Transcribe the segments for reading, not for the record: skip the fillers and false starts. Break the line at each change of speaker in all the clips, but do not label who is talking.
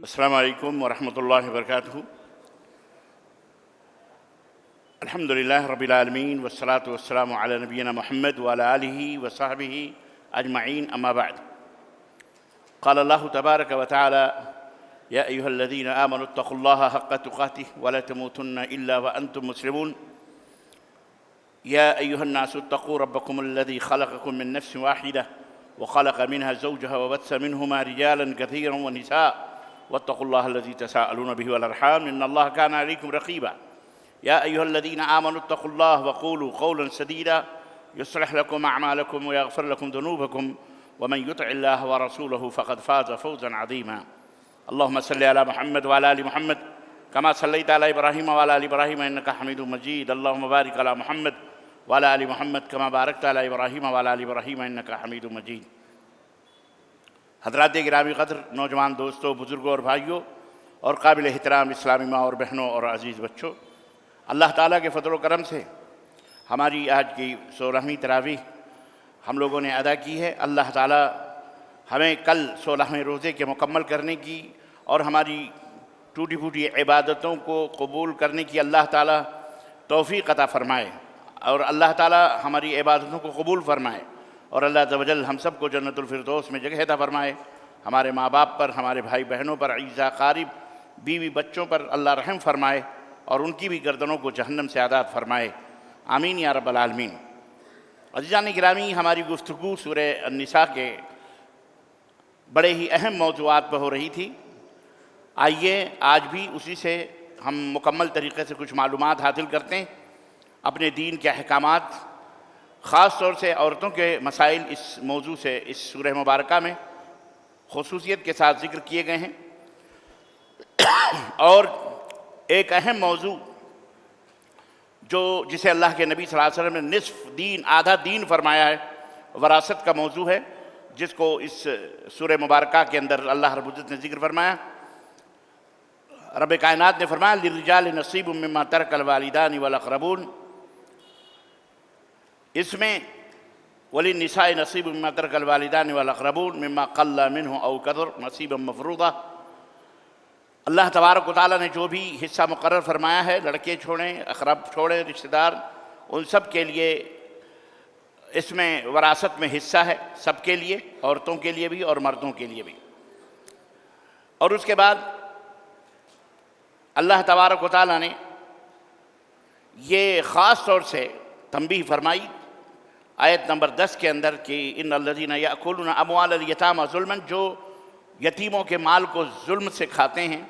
السلام علیکم ورحمۃ اللہ وبرکاتہ۔ الحمدللہ رب العالمین والصلاة والسلام علی نبینا محمد وعلی آلہ وصحبہ اجمعین، اما بعد۔ قال اللہ تبارک وتعالی: یا ایہا الذین آمنوا اتقوا اللہ حق تقاتہ ولا تموتن الا وانتم مسلمون۔ یا ایہا الناس اتقوا ربکم الذی خلقکم من نفس واحدہ وخلق منها زوجها وبث منہما رجالا کثیرا ونساء واتقوا الله الذي تساءلون به والأرحام إن الله كان عليكم رقيبا۔ يا أيها الذين آمنوا اتقوا الله وقولوا قولا سديدا يصلح لكم أعمالكم ويغفر لكم ذنوبكم ومن يطع الله ورسوله فقد فاز فوزا عظيما۔ اللهم صل على محمد وعلى آل محمد كما صليت على إبراهيم وعلى آل إبراهيم إنك حميد مجيد۔ اللهم بارك على محمد وعلى آل محمد كما باركت على إبراهيم وعلى آل إبراهيم إنك حميد مجيد۔ حضرات گرامی قدر، نوجوان دوستوں، بزرگوں اور بھائیوں اور قابل احترام اسلامی ماں اور بہنوں اور عزیز بچوں، اللہ تعالیٰ کے فضل و کرم سے ہماری آج کی 16ویں تراویح ہم لوگوں نے ادا کی ہے۔ اللہ تعالیٰ ہمیں کل 16ویں روزے کے مکمل کرنے کی اور ہماری ٹوٹی پھوٹی عبادتوں کو قبول کرنے کی اللہ تعالیٰ توفیق عطا فرمائے، اور اللہ تعالیٰ ہماری عبادتوں کو قبول فرمائے، اور اللہ عز و جل ہم سب کو جنت الفردوس میں جگہ عطا فرمائے۔ ہمارے ماں باپ پر، ہمارے بھائی بہنوں پر، عزیزاء قارب، بیوی بچوں پر اللہ رحم فرمائے، اور ان کی بھی گردنوں کو جہنم سے آزاد فرمائے، آمین یا رب العالمین۔ عزیزان گرامی، ہماری گفتگو سورہ النساء کے بڑے ہی اہم موضوعات پر ہو رہی تھی۔ آئیے آج بھی اسی سے ہم مکمل طریقے سے کچھ معلومات حاصل کرتے ہیں، اپنے دین کے احکامات، خاص طور سے عورتوں کے مسائل اس موضوع سے اس سورہ مبارکہ میں خصوصیت کے ساتھ ذکر کیے گئے ہیں۔ اور ایک اہم موضوع جسے اللہ کے نبی صلی اللہ علیہ وسلم نے نصف دین، آدھا دین فرمایا ہے، وراثت کا موضوع ہے، جس کو اس سورہ مبارکہ کے اندر اللہ رب العزت نے ذکر فرمایا۔ رب کائنات نے فرمایا: للرجال نصیب مما ترک الوالدان والاقربون۔ اس میں وللنساء نصیب مما ترک الوالدان والاقربون مما قل منه او کثر نصیبا مفروضا۔ اللہ تبارک و تعالیٰ نے جو بھی حصہ مقرر فرمایا ہے، لڑکے چھوڑیں، اقرب چھوڑیں، رشتہ دار، ان سب کے لیے اس میں وراثت میں حصہ ہے، سب کے لیے، عورتوں کے لیے بھی اور مردوں کے لیے بھی۔ اور اس کے بعد اللہ تبارک و تعالیٰ نے یہ خاص طور سے تنبیہ فرمائی آیت نمبر 10 کے اندر کہ ان الذین یأکلون اموال الیتامی ظلما، جو یتیموں کے مال کو ظلم سے کھاتے ہیں،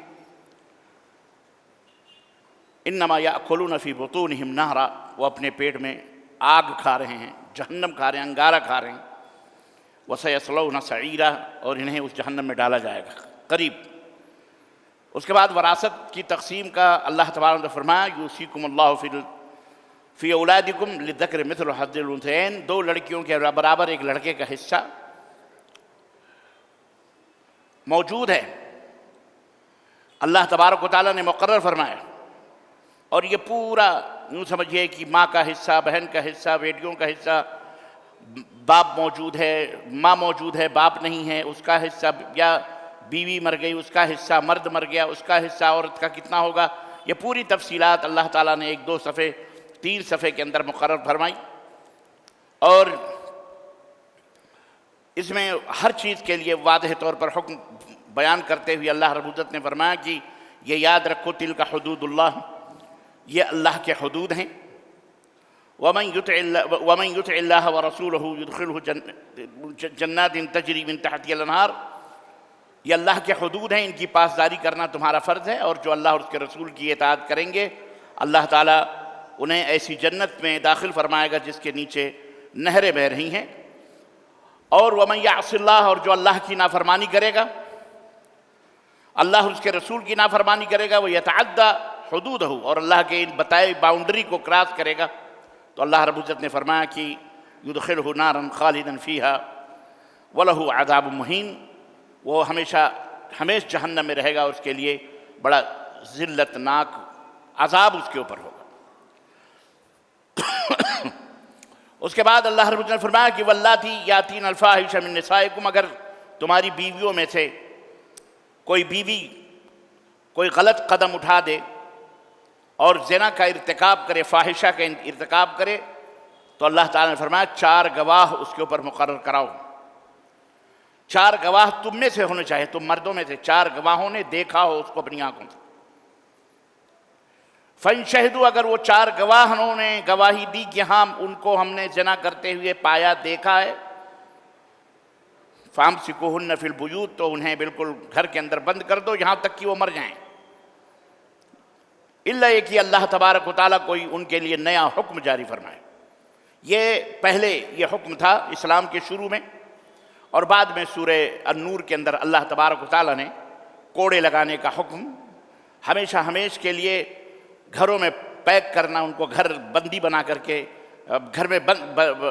انما یأکلون فی بطونہم نارا، وہ اپنے پیٹ میں آگ کھا رہے ہیں، جہنم کھا رہے ہیں، انگارہ کھا رہے ہیں، وسیصلون سعیرا، اور انہیں اس جہنم میں ڈالا جائے گا قریب۔ اس کے بعد وراثت کی تقسیم کا اللہ تبارک نے فرمایا: یوصیکم اللہ فی اولادکم للذکر مثل حظ الانثیین، دو لڑکیوں کے برابر ایک لڑکے کا حصہ موجود ہے، اللہ تبارک و تعالیٰ نے مقرر فرمایا۔ اور یہ پورا یوں سمجھیے کہ ماں کا حصہ، بہن کا حصہ، بیٹیوں کا حصہ، باپ موجود ہے، ماں موجود ہے، باپ نہیں ہے، اس کا حصہ، یا بیوی مر گئی اس کا حصہ، مرد مر گیا اس کا حصہ، عورت کا کتنا ہوگا، یہ پوری تفصیلات اللہ تعالیٰ نے 1-2 صفحے 3 صفحے کے اندر مقرر فرمائی۔ اور اس میں ہر چیز کے لیے واضح طور پر حکم بیان کرتے ہوئے اللہ رب العزت نے فرمایا کہ یہ یاد رکھو، تلک حدود اللہ، یہ اللہ کے حدود ہیں۔ ومن یطع اللہ ورسولہ یدخلہ جنات تجری من تحتہا الانہار، یہ اللہ کے حدود ہیں، ان کی پاسداری کرنا تمہارا فرض ہے، اور جو اللہ اور اس کے رسول کی اطاعت کریں گے اللہ تعالیٰ انہیں ایسی جنت میں داخل فرمائے گا جس کے نیچے نہریں بہہ رہی ہیں۔ اور ومن یعص اللہ، اور جو اللہ کی نافرمانی کرے گا، اللہ اور اس کے رسول کی نافرمانی کرے گا، وہ یتعدی حدودہ، اور اللہ کے ان بتائے باؤنڈری کو کراس کرے گا، تو اللہ رب العزت نے فرمایا کہ یدخلہ نارا خالدا فیہا ولہ عذاب مہین، وہ ہمیشہ جہنم میں رہے گا، اور اس کے لیے بڑا ذلت ناک عذاب اس کے اوپر ہوگا۔ اس کے بعد اللہ رب العزت نے فرمایا کہ واللاتی یاتین الفاحش من نسائکم، اگر تمہاری بیویوں میں سے کوئی بیوی کوئی غلط قدم اٹھا دے اور زنا کا ارتکاب کرے، فاحشہ کا ارتکاب کرے، تو اللہ تعالیٰ نے فرمایا 4 گواہ اس کے اوپر مقرر کراؤ۔ 4 گواہ تم میں سے ہونے چاہیے، تم مردوں میں سے 4 گواہوں نے دیکھا ہو اس کو اپنی آنکھوں سے۔ فَإِن شَهِدُوا، اگر وہ 4 گواہوں نے گواہی دی کہ ہاں ان کو ہم نے زنا کرتے ہوئے پایا، دیکھا ہے، فَأَمْسِكُوهُنَّ فِي الْبُيُوتِ، تو انہیں بالکل گھر کے اندر بند کر دو یہاں تک کہ وہ مر جائیں۔ الا یہ کہ اللہ تبارک و تعالیٰ کوئی ان کے لیے نیا حکم جاری فرمائے۔ یہ پہلے یہ حکم تھا اسلام کے شروع میں، اور بعد میں سورہ النور کے اندر اللہ تبارک و تعالیٰ نے کوڑے لگانے کا حکم، ہمیشہ ہمیش کے لیے گھروں میں پیک کرنا، ان کو گھر بندی بنا کر کے گھر میں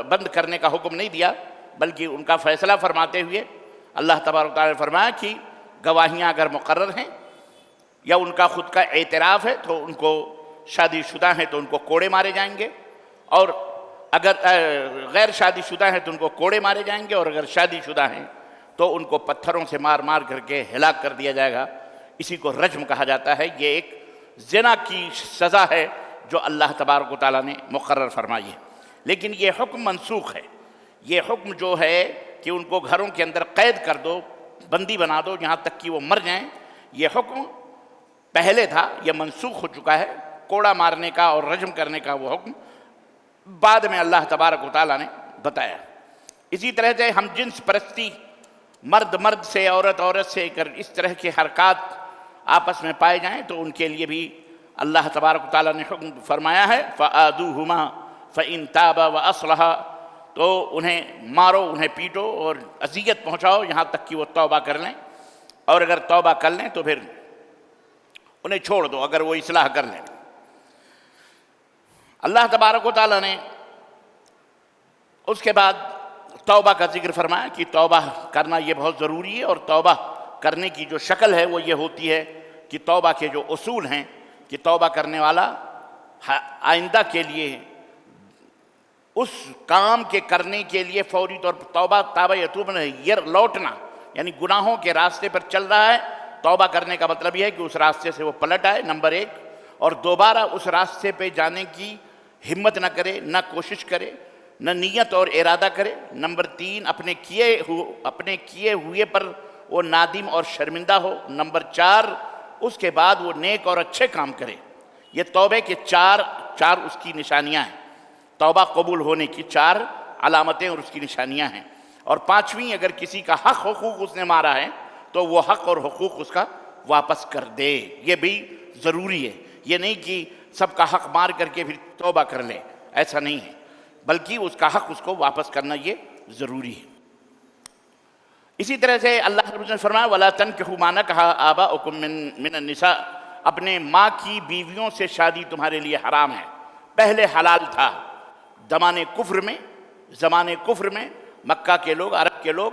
بند کرنے کا حکم نہیں دیا، بلکہ ان کا فیصلہ فرماتے ہوئے اللہ تبارک و تعالیٰ نے فرمایا کہ گواہیاں اگر مقرر ہیں یا ان کا خود کا اعتراف ہے تو ان کو، شادی شدہ ہیں تو ان کو کوڑے مارے جائیں گے، اور اگر غیر شادی شدہ ہیں تو ان کو کوڑے مارے جائیں گے، اور اگر شادی شدہ ہیں تو ان کو پتھروں سے مار مار کر کے ہلاک کر دیا جائے گا۔ اسی کو رجم کہا جاتا ہے۔ یہ ایک زنا کی سزا ہے جو اللہ تبارک و تعالیٰ نے مقرر فرمائی ہے، لیکن یہ حکم منسوخ ہے۔ یہ حکم جو ہے کہ ان کو گھروں کے اندر قید کر دو، بندی بنا دو یہاں تک کہ وہ مر جائیں، یہ حکم پہلے تھا، یہ منسوخ ہو چکا ہے۔ کوڑا مارنے کا اور رجم کرنے کا وہ حکم بعد میں اللہ تبارک و تعالیٰ نے بتایا۔ اسی طرح سے ہم جنس پرستی، مرد مرد سے، عورت عورت سے، اگر اس طرح کے حرکات آپس میں پائے جائیں تو ان کے لیے بھی اللہ تبارک و تعالیٰ نے حکم فرمایا ہے، فَآذُوهُمَا فَإِن تَابَا وَأَصْلَحَا، تو انہیں مارو، انہیں پیٹو اور اذیت پہنچاؤ یہاں تک کہ وہ توبہ کر لیں، اور اگر توبہ کر لیں تو پھر انہیں چھوڑ دو اگر وہ اصلاح کر لیں۔ اللہ تبارک و تعالیٰ نے اس کے بعد توبہ کا ذکر فرمایا کہ توبہ کرنا یہ بہت ضروری ہے، اور توبہ کرنے کی جو شکل ہے وہ یہ ہوتی ہے کہ توبہ کے جو اصول ہیں کہ توبہ کرنے والا آئندہ کے لیے اس کام کے کرنے کے لیے فوری طور پر توبہ تابع یتوب یہ لوٹنا، یعنی گناہوں کے راستے پر چل رہا ہے، توبہ کرنے کا مطلب یہ ہے کہ اس راستے سے وہ پلٹ آئے، نمبر 1، اور دوبارہ اس راستے پہ جانے کی ہمت نہ کرے، نہ کوشش کرے، نہ نیت اور ارادہ کرے، نمبر 3 اپنے کیے ہوئے پر وہ نادم اور شرمندہ ہو، نمبر 4 اس کے بعد وہ نیک اور اچھے کام کرے۔ یہ توبے کے چار اس کی نشانیاں ہیں، توبہ قبول ہونے کی 4 علامتیں اور اس کی نشانیاں ہیں۔ اور 5ویں، اگر کسی کا حق حقوق اس نے مارا ہے تو وہ حق اور حقوق اس کا واپس کر دے، یہ بھی ضروری ہے۔ یہ نہیں کہ سب کا حق مار کر کے پھر توبہ کر لے، ایسا نہیں ہے، بلکہ اس کا حق اس کو واپس کرنا یہ ضروری ہے۔ اسی طرح سے اللہ رب نے فرمایا وَلَا تَنْكِحُوا مَا نَكَحَ آبَاؤُكُم مِّنَ النِّسَاءِ، اپنے ماں کی بیویوں سے شادی تمہارے لیے حرام ہے۔ پہلے حلال تھا، زمانے کفر میں مکہ کے لوگ، عرب کے لوگ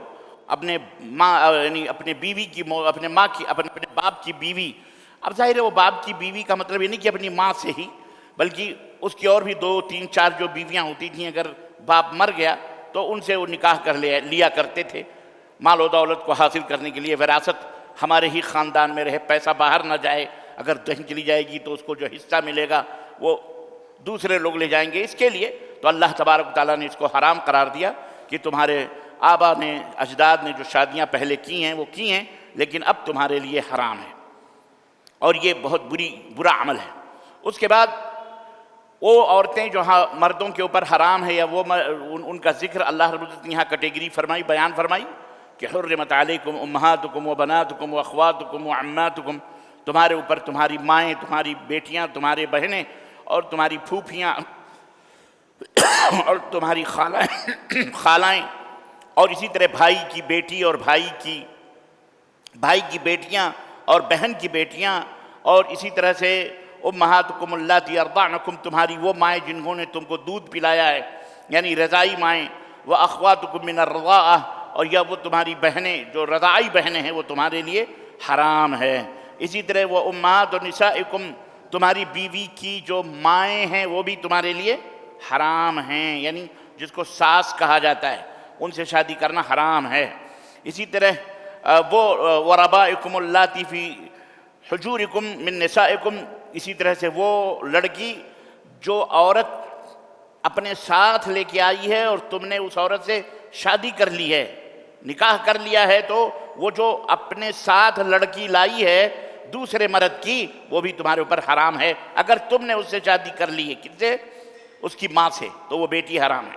اپنے ماں، یعنی اپنے بیوی کی، اپنے ماں کی، اپنے باپ کی بیوی، اب ظاہر ہے وہ باپ کی بیوی کا مطلب یہ نہیں کہ اپنی ماں سے ہی، بلکہ اس کی اور بھی 2 3 4 جو بیویاں ہوتی تھیں، اگر باپ مر گیا تو ان سے وہ نکاح کر لیا کرتے تھے، مال و دولت کو حاصل کرنے کے لیے، وراثت ہمارے ہی خاندان میں رہے، پیسہ باہر نہ جائے، اگر کہیں چلی جائے گی تو اس کو جو حصہ ملے گا وہ دوسرے لوگ لے جائیں گے۔ اس کے لیے تو اللہ تبارک و تعالیٰ نے اس کو حرام قرار دیا کہ تمہارے آبا نے، اجداد نے جو شادیاں پہلے کی ہیں وہ کی ہیں، لیکن اب تمہارے لیے حرام ہے، اور یہ بہت برا عمل ہے۔ اس کے بعد وہ عورتیں جو مردوں کے اوپر حرام ہے، یا وہ ان کا ذکر اللہ رب العزت نے یہاں کیٹیگری فرمائی، بیان فرمائی کہ حرمت علیکم امہاتکم و بناتکم و اخواتکم و عماتکم، تمہارے اوپر تمہاری مائیں، تمہاری بیٹیاں، تمہارے بہنیں اور تمہاری پھوپھیاں اور تمہاری خالائیں، اور اسی طرح بھائی کی بیٹی اور بھائی کی بیٹیاں اور بہن کی بیٹیاں، اور اسی طرح سے امہاتکم اللاتی ارضعنکم، تمہاری وہ مائیں جنہوں نے تم کو دودھ پلایا ہے، یعنی رضائی مائیں، و اخواتکم من الرضاعہ، اور یا وہ تمہاری بہنیں جو رضائی بہنیں ہیں وہ تمہارے لیے حرام ہے۔ اسی طرح وہ امہات نسائکم، تمہاری بیوی کی جو مائیں ہیں وہ بھی تمہارے لیے حرام ہیں، یعنی جس کو ساس کہا جاتا ہے، ان سے شادی کرنا حرام ہے۔ اسی طرح وہ وربائکم اللاتی فی حجورکم من نسائکم، اسی طرح سے وہ لڑکی جو عورت اپنے ساتھ لے کے آئی ہے اور تم نے اس عورت سے شادی کر لی ہے، نکاح کر لیا ہے، تو وہ جو اپنے ساتھ لڑکی لائی ہے دوسرے مرد کی، وہ بھی تمہارے اوپر حرام ہے اگر تم نے اس سے شادی کر لی ہے۔ کس سے؟ اس کی ماں سے، تو وہ بیٹی حرام ہے۔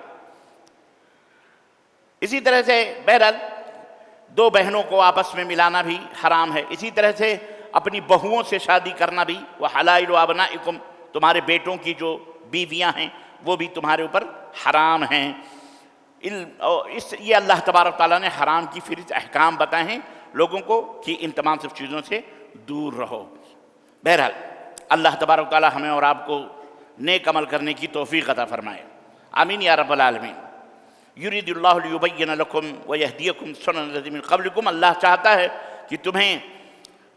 اسی طرح سے بہرحال دو بہنوں کو آپس میں ملانا بھی حرام ہے۔ اسی طرح سے اپنی بہوؤں سے شادی کرنا بھی، وحلائل ابنائکم، تمہارے بیٹوں کی جو بیویاں ہیں وہ بھی تمہارے اوپر حرام ہیں۔ یہ اللہ تبارک تعالیٰ نے حرام کی فہرست احکام بتائے ہیں لوگوں کو کہ ان تمام سب چیزوں سے دور رہو۔ بہرحال اللہ تبارک تعالیٰ ہمیں اور آپ کو نیک عمل کرنے کی توفیق عطا فرمائے، آمین یا رب العالمین۔ یرید اللہ لیبین لکم ویہدیکم سنن الذین من قبلکم، اللہ چاہتا ہے کہ تمہیں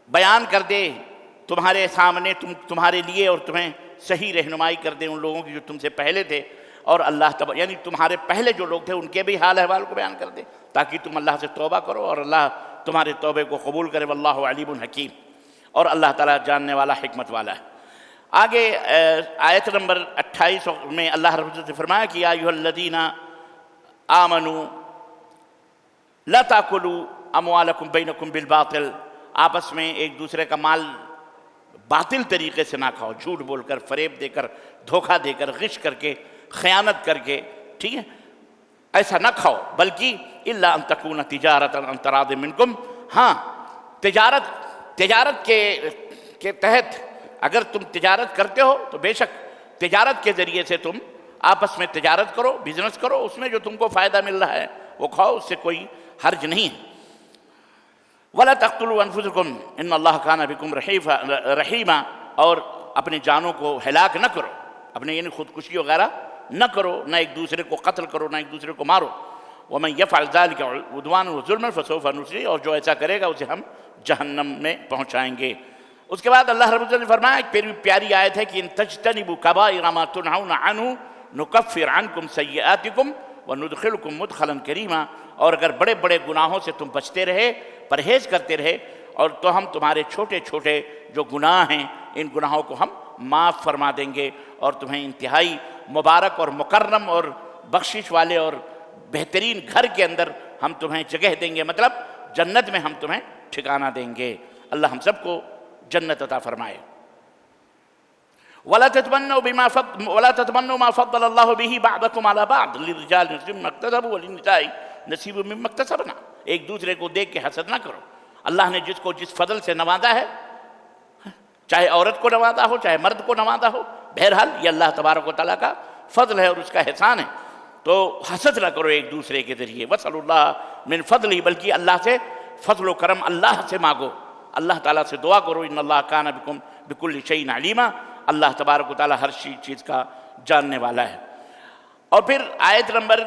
بیان کر دے تمہارے سامنے، تمہارے لیے، اور تمہیں صحیح رہنمائی کر دے ان لوگوں کی جو تم سے پہلے تھے، اور اللہ یعنی تمہارے پہلے جو لوگ تھے ان کے بھی حال احوال کو بیان کر دے تاکہ تم اللہ سے توبہ کرو اور اللہ تمہارے توبے کو قبول کرے، واللہ علیم حکیم، اور اللہ تعالیٰ جاننے والا، حکمت والا ہے۔ آگے آیت نمبر 28 میں اللہ رب العزت نے فرمایا کہ یا ایھا الذین آمنوا لا تاکلوا اموالکم بینکم بالباطل، آپس میں ایک دوسرے کا مال باطل طریقے سے نہ کھاؤ، جھوٹ بول کر، فریب دے کر، دھوکہ دے کر، غش کر کے، خیانت کر کے، ٹھیک ہے، ایسا نہ کھاؤ، بلکہ الا ان تکون تجارۃ عن تراض منکم، ہاں تجارت کے تحت اگر تم تجارت کرتے ہو تو بے شک تجارت کے ذریعے سے تم آپس میں تجارت کرو، بزنس کرو، اس میں جو تم کو فائدہ مل رہا ہے وہ کھاؤ، اس سے کوئی حرج نہیں ہے۔ وَلَا تَقْتُلُوا أَنفُسَكُمْ إِنَّ اللَّهَ كَانَ بِكُمْ رَحِيمًا، اور اپنے جانوں کو ہلاک نہ کرو، اپنے یعنی خودکشی وغیرہ نہ کرو، نہ ایک دوسرے کو قتل کرو، نہ ایک دوسرے کو مارو۔ وَمَنْ يَفْعَلْ ذَلِكَ عُدْوَانًا وَظُلْمًا فَسَوْفَ نُصْلِيهِ، اور جو ایسا کرے گا اسے ہم جہنم میں پہنچائیں گے۔ اس کے بعد اللہ رب العزت نے فرمایا، ایک پیاری آیت ہے کہ ان تجتنبوا کبائر ما تنہون عنہ نکفر عنکم سیئاتکم وندخلکم مدخلا کریما، اور اگر بڑے بڑے گناہوں سے تم بچتے رہے، پرہیز کرتے رہے، اور تو ہم تمہارے چھوٹے چھوٹے جو گناہ ہیں ان گناہوں کو ہم معاف فرما دیں گے، اور تمہیں انتہائی مبارک اور مکرم اور بخشش والے اور بہترین گھر کے اندر ہم تمہیں جگہ دیں گے، مطلب جنت میں ہم تمہیں ٹھکانہ دیں گے۔ اللہ ہم سب کو جنت عطا فرمائے۔ وَلَا تَتْمَنُّوا مَا فَضَّلَ اللَّهُ بِهِ بَعْضَكُمْ عَلَى بَعْضٍ لِلرِّجَالِ نَصِيبٌ مِّمَّا اكْتَسَبُوا وَلِلنِّسَاءِ نَصِيبٌ مِّمَّا اكْتَسَبْنَ، ایک دوسرے کو دیکھ کے حسد نہ کرو۔ اللہ نے جس کو جس فضل سے نوازا ہے، چاہے عورت کو نوازا ہو، چاہے مرد کو نوازا ہو، بہرحال یہ اللہ تبارک و تعالیٰ کا فضل ہے اور اس کا احسان ہے، تو حسد نہ کرو ایک دوسرے کے ذریعے۔ وَاسْأَلُوا اللَّهَ مِن فَضْلِهِ، بلکہ اللہ سے فضل و کرم اللہ سے مانگو، اللہ تعالیٰ سے دعا کرو۔ ان اللہ کان بکم بکل شیء علیما، اللہ تبارک و تعالیٰ ہر چیز کا جاننے والا ہے۔ اور پھر آیت نمبر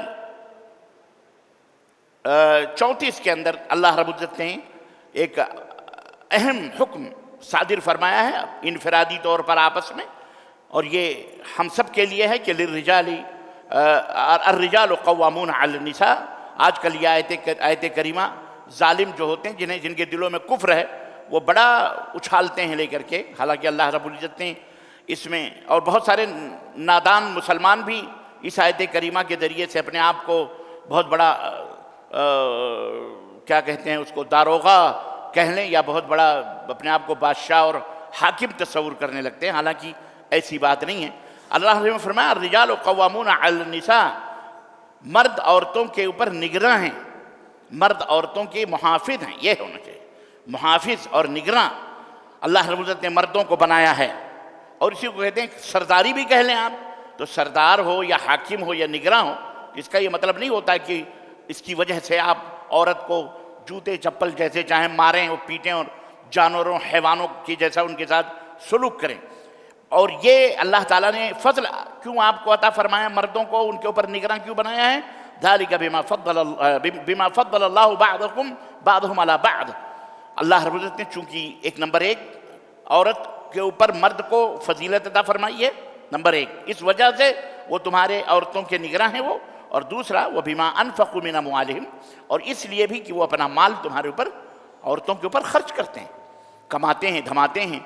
34 کے اندر اللہ رب العزت نے ایک اہم حکم صادر فرمایا ہے انفرادی طور پر آپس میں، اور یہ ہم سب کے لیے ہے کہ للرجال الرجال قوامون علی النساء۔ آج کل یہ آیت کریمہ ظالم جو ہوتے ہیں، جن کے دلوں میں کفر ہے، وہ بڑا اچھالتے ہیں لے کر کے، حالانکہ اللہ رب العزت نے اس میں، اور بہت سارے نادان مسلمان بھی اس آیت کریمہ کے ذریعے سے اپنے آپ کو بہت بڑا کیا کہتے ہیں اس کو، داروغہ کہہ لیں، یا بہت بڑا اپنے آپ کو بادشاہ اور حاکم تصور کرنے لگتے ہیں، حالانکہ ایسی بات نہیں ہے۔ اللہ نے فرمایا الرجال قوامون علی النساء، مرد عورتوں کے اوپر نگراں ہیں، مرد عورتوں کے محافظ ہیں، یہ ہونا چاہیے، محافظ اور نگراں۔ اللہ رب العزت نے مردوں کو بنایا ہے، اور اسی کو کہتے ہیں سرداری بھی کہہ لیں آپ، تو سردار ہو یا حاکم ہو یا نگراں ہو، اس کا یہ مطلب نہیں ہوتا کہ اس کی وجہ سے آپ عورت کو جوتے چپل جیسے چاہیں ماریں اور پیٹیں اور جانوروں حیوانوں کی جیسا ان کے ساتھ سلوک کریں۔ اور یہ اللہ تعالیٰ نے فضل کیوں آپ کو عطا فرمایا، مردوں کو ان کے اوپر نگراں کیوں بنایا ہے؟ ذَلِكَ بِمَا فَضَّلَ اللَّهُ بَعْضَهُمْ عَلَى بَعْضٍ، اللہ رب العزت نے چونکہ ایک نمبر ایک عورت کے اوپر مرد کو فضیلت عطا فرمائی ہے، نمبر ایک اس وجہ سے وہ تمہارے عورتوں کے نگراں ہیں وہ، اور دوسرا وہ بِمَا أَنفَقُوا مِنْ أَمْوَالِهِمْ، اور اس لیے بھی کہ وہ اپنا مال تمہارے اوپر عورتوں کے اوپر خرچ کرتے ہیں، کماتے ہیں دھماتے ہیں،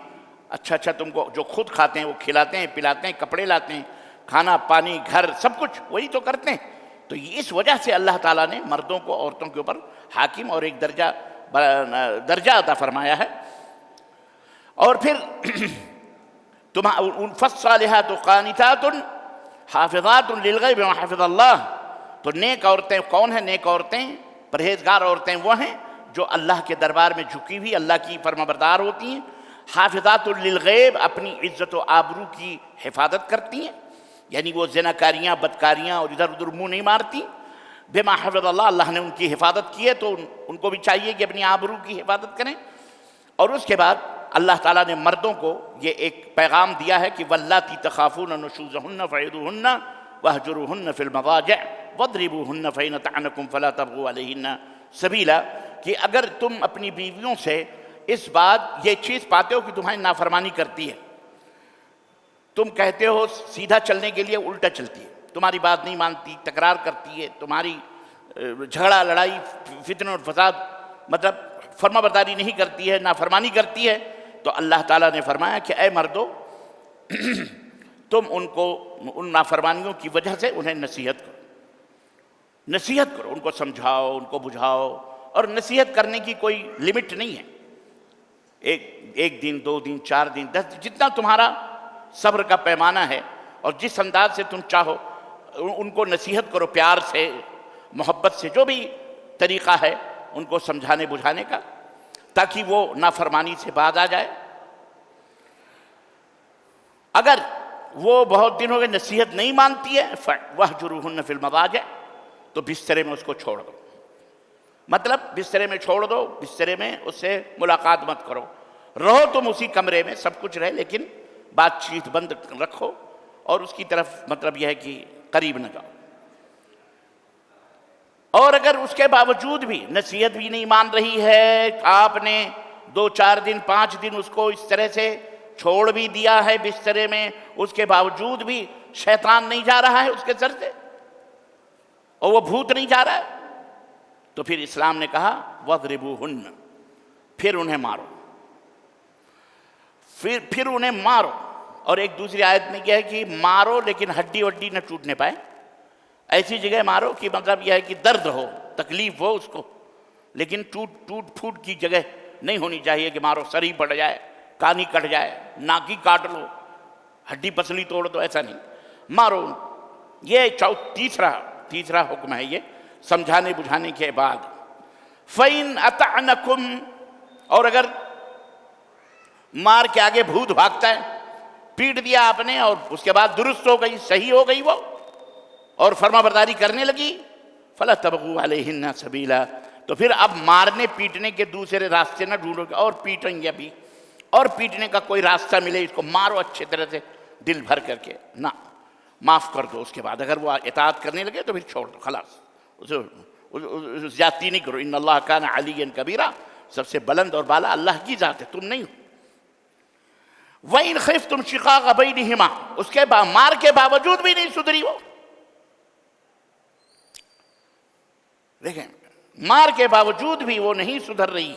اچھا تم کو جو خود کھاتے ہیں وہ کھلاتے ہیں پلاتے ہیں، کپڑے لاتے ہیں، کھانا پانی گھر سب کچھ وہی تو کرتے ہیں۔ تو اس وجہ سے اللہ تعالیٰ نے مردوں کو عورتوں کے اوپر حاکم اور ایک درجہ عطا فرمایا ہے۔ اور پھر فالصالحات قانتات حافظات للغیب بما حفظ اللہ، تو نیک عورتیں کون ہیں؟ نیک عورتیں، پرہیزگار عورتیں وہ ہیں جو اللہ کے دربار میں جھکی ہوئی اللہ کی فرمانبردار ہوتی ہیں، حافظات للغیب، اپنی عزت و آبرو کی حفاظت کرتی ہیں، یعنی وہ زناکاریاں بدکاریاں اور ادھر ادھر منہ نہیں مارتی۔ بما حفظ اللہ، اللہ نے ان کی حفاظت کی ہے تو ان کو بھی چاہیے کہ اپنی آبرو کی حفاظت کریں۔ اور اس کے بعد اللہ تعالیٰ نے مردوں کو یہ ایک پیغام دیا ہے کہ واللاتی تخافون نشوزہن فعظوہن واہجروہن فی المضاجع واضربوہن فإن اطعنکم فلا تبغوا علیہن سبیلا، کہ اگر تم اپنی بیویوں سے اس بات یہ چیز پاتے ہو کہ تمہاری نافرمانی کرتی ہے، تم کہتے ہو سیدھا چلنے کے لیے الٹا چلتی ہے، تمہاری بات نہیں مانتی، تکرار کرتی ہے، تمہاری جھگڑا لڑائی فتنہ اور فساد مطلب فرما برداری نہیں کرتی ہے، نافرمانی کرتی ہے، تو اللہ تعالیٰ نے فرمایا کہ اے مردو تم ان کو ان نافرمانیوں کی وجہ سے انہیں نصیحت کرو، ان کو سمجھاؤ، ان کو بجھاؤ، اور نصیحت کرنے کی کوئی لمٹ نہیں ہے، ایک دن 2 دن 4 دن 10 دن، جتنا تمہارا صبر کا پیمانہ ہے اور جس انداز سے تم چاہو ان کو نصیحت کرو، پیار سے محبت سے، جو بھی طریقہ ہے ان کو سمجھانے بجھانے کا، تاکہ وہ نافرمانی سے باز آ جائے۔ اگر وہ بہت دن ہو گئے نصیحت نہیں مانتی ہے وَاهْجُرُوهُنَّ فِي الْمَضَاجِعِ، تو بسترے میں اس کو چھوڑ دو، مطلب بسترے میں چھوڑ دو، بسترے میں اس سے ملاقات مت کرو، رہو تم اسی کمرے میں، سب کچھ رہے لیکن بات چیت بند رکھو، اور اس کی طرف مطلب یہ ہے کہ قریب نہ جاؤ۔ اور اگر اس کے باوجود بھی نصیحت بھی نہیں مان رہی ہے، آپ نے 2 4 دن 5 دن اس کو اس طرح سے چھوڑ بھی دیا ہے بسترے میں، اس کے باوجود بھی شیطان نہیں جا رہا ہے اس کے سر سے اور وہ بھوت نہیں جا رہا ہے، تو پھر اسلام نے کہا وَاضْرِبُوهُنَّ، پھر انہیں مارو، پھر انہیں مارو۔ اور ایک دوسری آیت میں یہ ہے کہ مارو لیکن ہڈی وڈی نہ ٹوٹنے پائے، ایسی جگہ مارو کہ مطلب یہ ہے کہ درد ہو، تکلیف ہو اس کو، لیکن ٹوٹ پھوٹ کی جگہ نہیں ہونی چاہیے کہ مارو سر ہی پڑ جائے، کان ہی کٹ جائے، ناک ہی کاٹ لو، ہڈی پسلی توڑ دو، ایسا نہیں، مارو۔ یہ تیسرا حکم ہے یہ سمجھانے بجھانے کے بعد۔ فَإِنْ أَطَعْنَكُمْ، اور اگر مار کے آگے بھوت بھاگتا ہے، پیٹ دیا آپ نے اور اس کے بعد درست ہو گئی، صحیح ہو گئی وہ اور فرما برداری کرنے لگی، فَلَا تَبْغُوا عَلَيْهِنَّ سَبِيلًا، تو پھر اب مارنے پیٹنے کے دوسرے راستے نہ ڈھونڈو گے، اور پیٹیں گے ابھی، اور پیٹنے کا کوئی راستہ ملے اس کو مارو اچھے طرح سے دل بھر کر کے، نہ، معاف کر دو۔ اس کے بعد اگر وہ اطاعت کرنے لگے تو پھر چھوڑ دو، خلاص، اسے زیادتی نہیں کرو۔ ان اللہ کان علیٰ کبیرہ، سب سے بلند اور بالا اللہ کی ذات ہے، تم نہیں ہو۔ وَإِنْ خِفْتُمْ شِقَاقَ بَيْنِهِمَا، اس کے مار کے باوجود بھی نہیں سدھری وہ، دیکھیں مار کے باوجود بھی وہ نہیں سدھر رہی،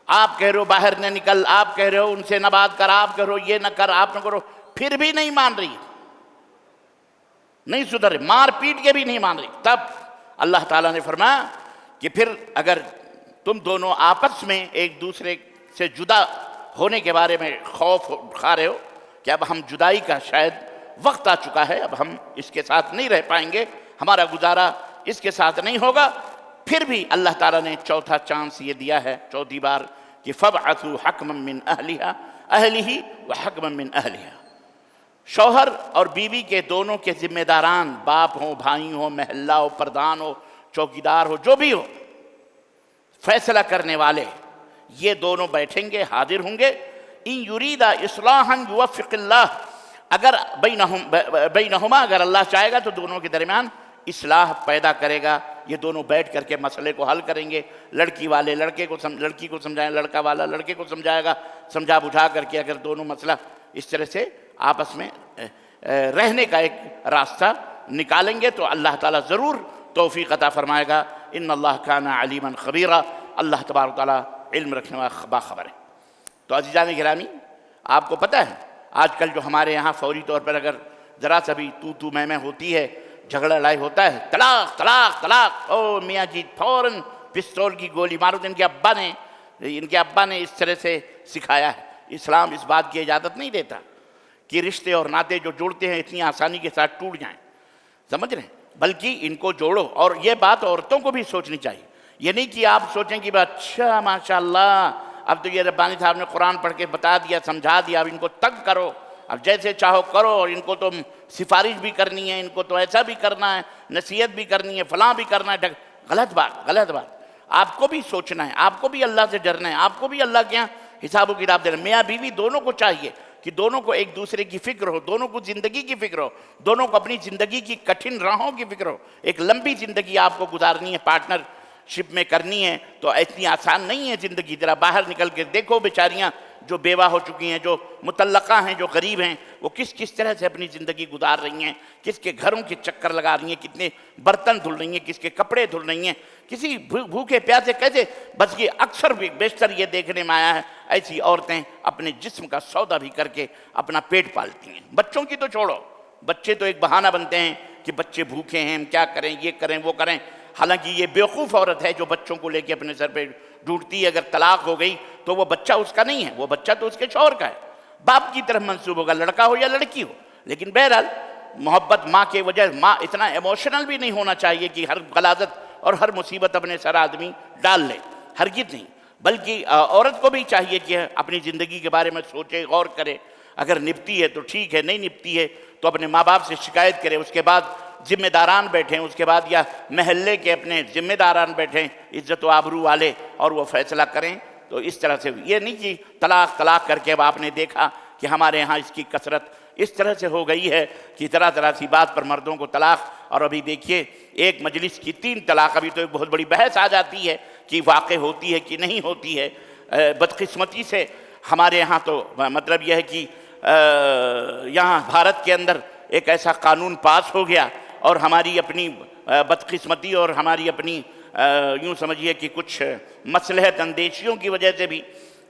آپ کہہ رہے ہو باہر نہ نکل، آپ کہہ رہے ہو ان سے نہ بات کر، آپ کہہ رہے ہو یہ نہ کر، آپ نہ کرو، پھر بھی نہیں مان رہی، نہیں سدھر رہی، مار پیٹ کے بھی نہیں مان رہی۔ تب اللہ تعالیٰ نے فرمایا کہ پھر اگر تم دونوں آپس میں ایک دوسرے سے جدا ہونے کے بارے میں خوف کھا رہے ہو کہ اب ہم جدائی کا شاید وقت آ چکا ہے، اب ہم اس کے ساتھ نہیں رہ پائیں گے، ہمارا گزارا اس کے ساتھ نہیں ہوگا، پھر بھی اللہ تعالیٰ نے چوتھا چانس یہ دیا ہے، چوتھی بار، کہ فَابْعَثُوا حَكْمًا مِّنْ أَهْلِهِ وَحَكْمًا مِّنْ أَهْلِهَا، شوہر اور بیوی کے دونوں کے ذمہ داران، باپ ہوں، بھائی ہوں، محلہ ہو، پردھان ہو، چوکیدار ہو، جو بھی ہو، فیصلہ کرنے والے، یہ دونوں بیٹھیں گے، حاضر ہوں گے۔ ان یرید اصلاحا یوفق اللہ، اگر بینہما، اگر اللہ چاہے گا تو دونوں کے درمیان اصلاح پیدا کرے گا، یہ دونوں بیٹھ کر کے مسئلے کو حل کریں گے، لڑکی والے لڑکی کو سمجھائیں، لڑکا والا لڑکے کو سمجھائے گا، سمجھا بجھا کر کے اگر دونوں مسئلہ اس طرح سے آپس میں رہنے کا ایک راستہ نکالیں گے تو اللہ تعالیٰ ضرور توفیق عطا فرمائے گا۔ ان اللہ کان علیما خبیرا، اللہ تبارک و تعالیٰ علم رکھنے والا باخبر ہے۔ تو عزیزان گرامی، آپ کو پتہ ہے آج کل جو ہمارے یہاں فوری طور پر اگر ذرا سا بھی تو میں ہوتی ہے، جھگڑا لڑائی ہوتا ہے، طلاق طلاق طلاق، او میاں جی فوراً پستول کی گولی مارو۔ ان کے ابا نے اس طرح سے سکھایا ہے۔ اسلام اس بات کی اجازت نہیں دیتا کہ رشتے اور ناطے جو جوڑتے ہیں اتنی آسانی کے ساتھ ٹوٹ جائیں، سمجھ رہے ہیں؟ بلکہ ان کو جوڑو۔ اور یہ بات عورتوں کو بھی سوچنی چاہیے، یہ نہیں کہ آپ سوچیں کہ اچھا ماشاءاللہ اب تو یہ ربانی صاحب نے قرآن پڑھ کے بتا دیا، سمجھا دیا، اب ان کو تنگ کرو، اب جیسے چاہو کرو، اور ان کو تو سفارش بھی کرنی ہے، ان کو تو ایسا بھی کرنا ہے، نصیحت بھی کرنی ہے، فلاں بھی کرنا ہے۔ غلط بات۔ آپ کو بھی سوچنا ہے، آپ کو بھی اللہ سے ڈرنا ہے، آپ کو بھی اللہ کے یہاں حساب و کتاب دینا۔ میاں بیوی دونوں کو چاہیے کہ دونوں کو ایک دوسرے کی فکر ہو، دونوں کو زندگی کی فکر ہو، دونوں کو اپنی زندگی کی کٹھن راہوں کی فکر ہو۔ ایک لمبی زندگی آپ کو گزارنی ہے، پارٹنر شپ میں کرنی ہے، تو اتنی آسان نہیں ہے زندگی۔ ذرا باہر نکل کے دیکھو بیچاریاں جو بیوہ ہو چکی ہیں، جو مطلقہ ہیں، جو غریب ہیں، وہ کس طرح سے اپنی زندگی گزار رہی ہیں، کس کے گھروں کے چکر لگا رہی ہیں، کتنے برتن دھل رہی ہیں، کس کے کپڑے دھل رہی ہیں، کسی بھوکے پیاسے کیسے۔ بس یہ اکثر بیشتر یہ دیکھنے میں آیا ہے، ایسی عورتیں اپنے جسم کا سودا بھی کر کے اپنا پیٹ پالتی ہیں۔ بچوں کی تو چھوڑو، بچے تو ایک بہانہ بنتے ہیں کہ بچے بھوکے ہیں، ہم کیا کریں، یہ کریں وہ کریں۔ حالانکہ یہ بیوقوف عورت ہے جو بچوں کو لے کے اپنے سر پہ ڈھونڈتی ہے۔ اگر طلاق ہو گئی تو وہ بچہ اس کا نہیں ہے، وہ بچہ تو اس کے شوہر کا ہے، باپ کی طرف منسوب ہوگا، لڑکا ہو یا لڑکی ہو۔ لیکن بہرحال محبت ماں کے وجہ، ماں اتنا ایموشنل بھی نہیں ہونا چاہیے کہ ہر غلاظت اور ہر مصیبت اپنے سر آدمی ڈال لے، ہرگز نہیں۔ بلکہ عورت کو بھی چاہیے کہ اپنی زندگی کے بارے میں سوچے، غور کرے۔ اگر نپتی ہے تو ٹھیک ہے، نہیں نپتی ہے تو اپنے ماں باپ سے شکایت کرے، اس کے بعد ذمہ داران بیٹھیں، اس کے بعد یا محلے کے اپنے ذمہ داران بیٹھیں عزت و آبرو والے، اور وہ فیصلہ کریں۔ تو اس طرح سے یہ نہیں کہ طلاق کر کے اب آپ نے دیکھا کہ ہمارے ہاں اس کی کثرت اس طرح سے ہو گئی ہے کہ طرح سی بات پر مردوں کو طلاق۔ اور ابھی دیکھیے ایک مجلس کی 3 طلاق، ابھی تو ایک بہت بڑی بحث آ جاتی ہے کہ واقع ہوتی ہے کہ نہیں ہوتی ہے۔ بدقسمتی سے ہمارے یہاں تو مطلب یہ ہے کہ یہاں بھارت کے اندر ایک ایسا قانون پاس ہو گیا، اور ہماری اپنی بدقسمتی اور ہماری اپنی یوں سمجھیے کہ کچھ مصلحت اندیشیوں کی وجہ سے بھی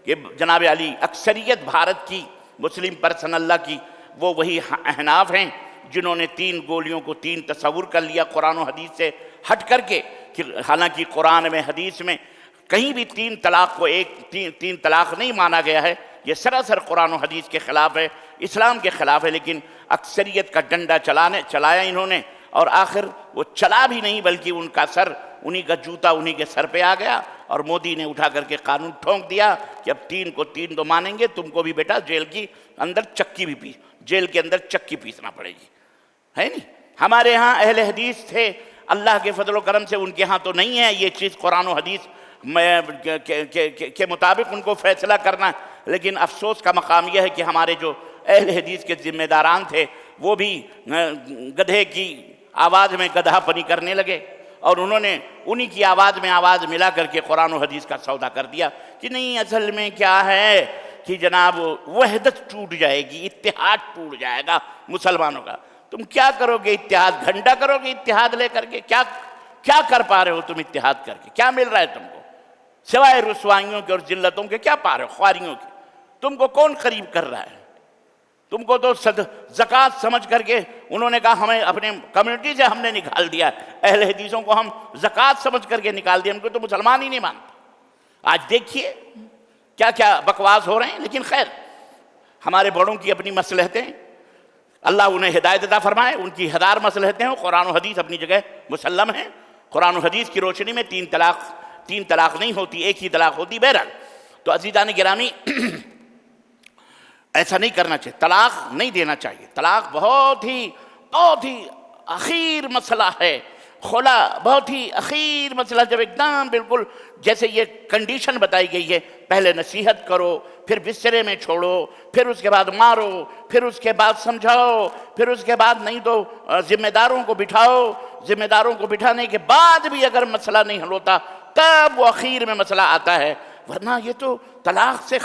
کہ جناب علی اکثریت بھارت کی مسلم پرسن اللہ کی وہ وہی احناف ہیں جنہوں نے 3 گولیوں کو 3 تصور کر لیا قرآن و حدیث سے ہٹ کر کے، کہ حالانکہ قرآن میں حدیث میں کہیں بھی 3 طلاق کو تین طلاق نہیں مانا گیا ہے۔ یہ سراسر قرآن و حدیث کے خلاف ہے، اسلام کے خلاف ہے۔ لیکن اکثریت کا ڈنڈا چلایا انہوں نے، اور آخر وہ چلا بھی نہیں بلکہ ان کا سر، انہی کا جوتا انہی کے سر پہ آ گیا، اور مودی نے اٹھا کر کے قانون ٹھونک دیا کہ اب 3 کو 3 تو مانیں گے، تم کو بھی بیٹا جیل کے اندر چکی پیسنا پڑے گی، ہے نہیں؟ ہمارے ہاں اہل حدیث تھے، اللہ کے فضل و کرم سے ان کے ہاں تو نہیں ہے یہ چیز قرآن و حدیث کے مطابق ان کو فیصلہ کرنا۔ لیکن افسوس کا مقام یہ ہے کہ ہمارے جو اہل حدیث کے ذمہ داران تھے وہ بھی گدھے کی آواز میں گدھا پنی کرنے لگے، اور انہوں نے انہی کی آواز میں آواز ملا کر کے قرآن و حدیث کا سودا کر دیا کہ نہیں، اصل میں کیا ہے کہ جناب وحدت ٹوٹ جائے گی، اتحاد ٹوٹ جائے گا مسلمانوں کا۔ تم کیا کرو گے اتحاد؟ گھنٹہ کرو گے اتحاد لے کر کے؟ کیا کر پا رہے ہو تم اتحاد کر کے؟ کیا مل رہا ہے تم کو سوائے رسوائیوں کے اور ذلتوں کے؟ کیا پا رہے ہو؟ خواریوں کے۔ تم کو کون قریب کر رہا ہے؟ تم کو تو زکوٰۃ سمجھ کر کے انہوں نے کہا ہمیں اپنے کمیونٹی سے ہم نے نکال دیا، اہل حدیثوں کو ہم زکوٰۃ سمجھ کر کے نکال دیا، ہم کو تو مسلمان ہی نہیں مانتے۔ آج دیکھیے کیا کیا بکواس ہو رہے ہیں۔ لیکن خیر، ہمارے بڑوں کی اپنی مصلحتیں، اللہ انہیں ہدایت عطا فرمائے، ان کی 1000 مصلحتیں ہوں۔ قرآن و حدیث اپنی جگہ مسلم ہیں، قرآن و حدیث کی روشنی میں 3 طلاق نہیں ہوتی، ایک ہی طلاق ہوتی۔ بہرحال تو عزیزان گرامی، ایسا نہیں کرنا چاہیے، طلاق نہیں دینا چاہیے۔ طلاق بہت ہی اخیر مسئلہ ہے، خلا بہت ہی اخیر مسئلہ، جب ایک دم بالکل جیسے یہ کنڈیشن بتائی گئی ہے، پہلے نصیحت کرو، پھر بسترے میں چھوڑو، پھر اس کے بعد مارو، پھر اس کے بعد سمجھاؤ، پھر اس کے بعد نہیں تو ذمہ داروں کو بٹھاؤ، ذمہ داروں کو بٹھانے کے بعد بھی اگر مسئلہ نہیں حل ہوتا تب وہ اخیر میں مسئلہ آتا ہے۔ ورنہ یہ تو طلاق سے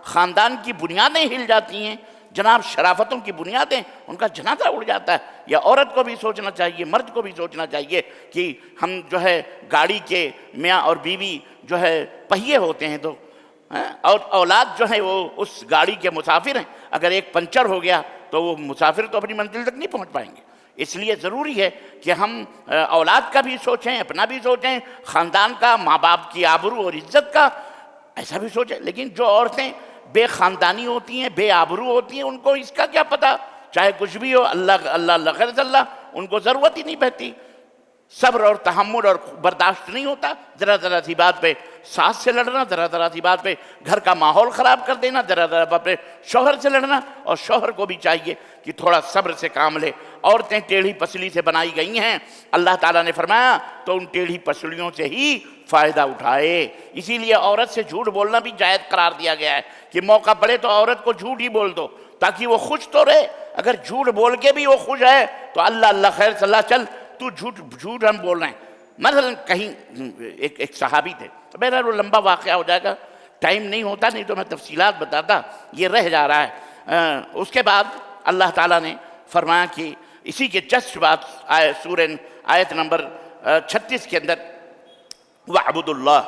خاندان کی بنیادیں ہل جاتی ہیں جناب، شرافتوں کی بنیادیں، ان کا جنازہ اڑ جاتا ہے۔ یا عورت کو بھی سوچنا چاہیے، مرد کو بھی سوچنا چاہیے کہ ہم جو ہے گاڑی کے میاں اور بیوی جو ہے پہیے ہوتے ہیں، تو اور اولاد جو ہیں وہ اس گاڑی کے مسافر ہیں، اگر ایک پنچر ہو گیا تو وہ مسافر تو اپنی منزل تک نہیں پہنچ پائیں گے۔ اس لیے ضروری ہے کہ ہم اولاد کا بھی سوچیں، اپنا بھی سوچیں، خاندان کا، ماں باپ کی آبرو اور عزت کا ایسا بھی سوچیں۔ لیکن جو عورتیں بے خاندانی ہوتی ہیں، بے آبرو ہوتی ہیں، ان کو اس کا کیا پتہ، چاہے کچھ بھی ہو، اللہ اللہ اللہ خیر اللہ، ان کو ضرورت ہی نہیں پڑتی، صبر اور تحمل اور برداشت نہیں ہوتا۔ ذرا ذرا سی بات پہ ساس سے لڑنا، ذرا ذرا سی بات پہ گھر کا ماحول خراب کر دینا، ذرا ذرا بات پہ شوہر سے لڑنا، اور شوہر کو بھی چاہیے کہ تھوڑا صبر سے کام لے۔ عورتیں ٹیڑھی پسلی سے بنائی گئی ہیں، اللہ تعالیٰ نے فرمایا تو ان ٹیڑھی پسلیوں سے ہی فائدہ اٹھائے۔ اسی لیے عورت سے جھوٹ بولنا بھی جائز قرار دیا گیا ہے کہ موقع پڑے تو عورت کو جھوٹ ہی بول دو تاکہ وہ خوش تو رہے۔ اگر جھوٹ بول کے بھی وہ خوش ہے تو اللہ اللہ خیر صلی اللہ، چل تو جھوٹ ہم بول رہے ہیں۔ مثلا کہیں ایک صحابی تھے، بہرحال وہ لمبا واقعہ ہو جائے گا، ٹائم نہیں ہوتا، نہیں تو میں تفصیلات بتاتا، یہ رہ جا رہا ہے۔ اس کے بعد اللہ تعالیٰ نے فرمایا کہ اسی کے جسٹ بعد سورہ آیت نمبر 36 کے اندر وَاعْبُدُوا اللَّهَ،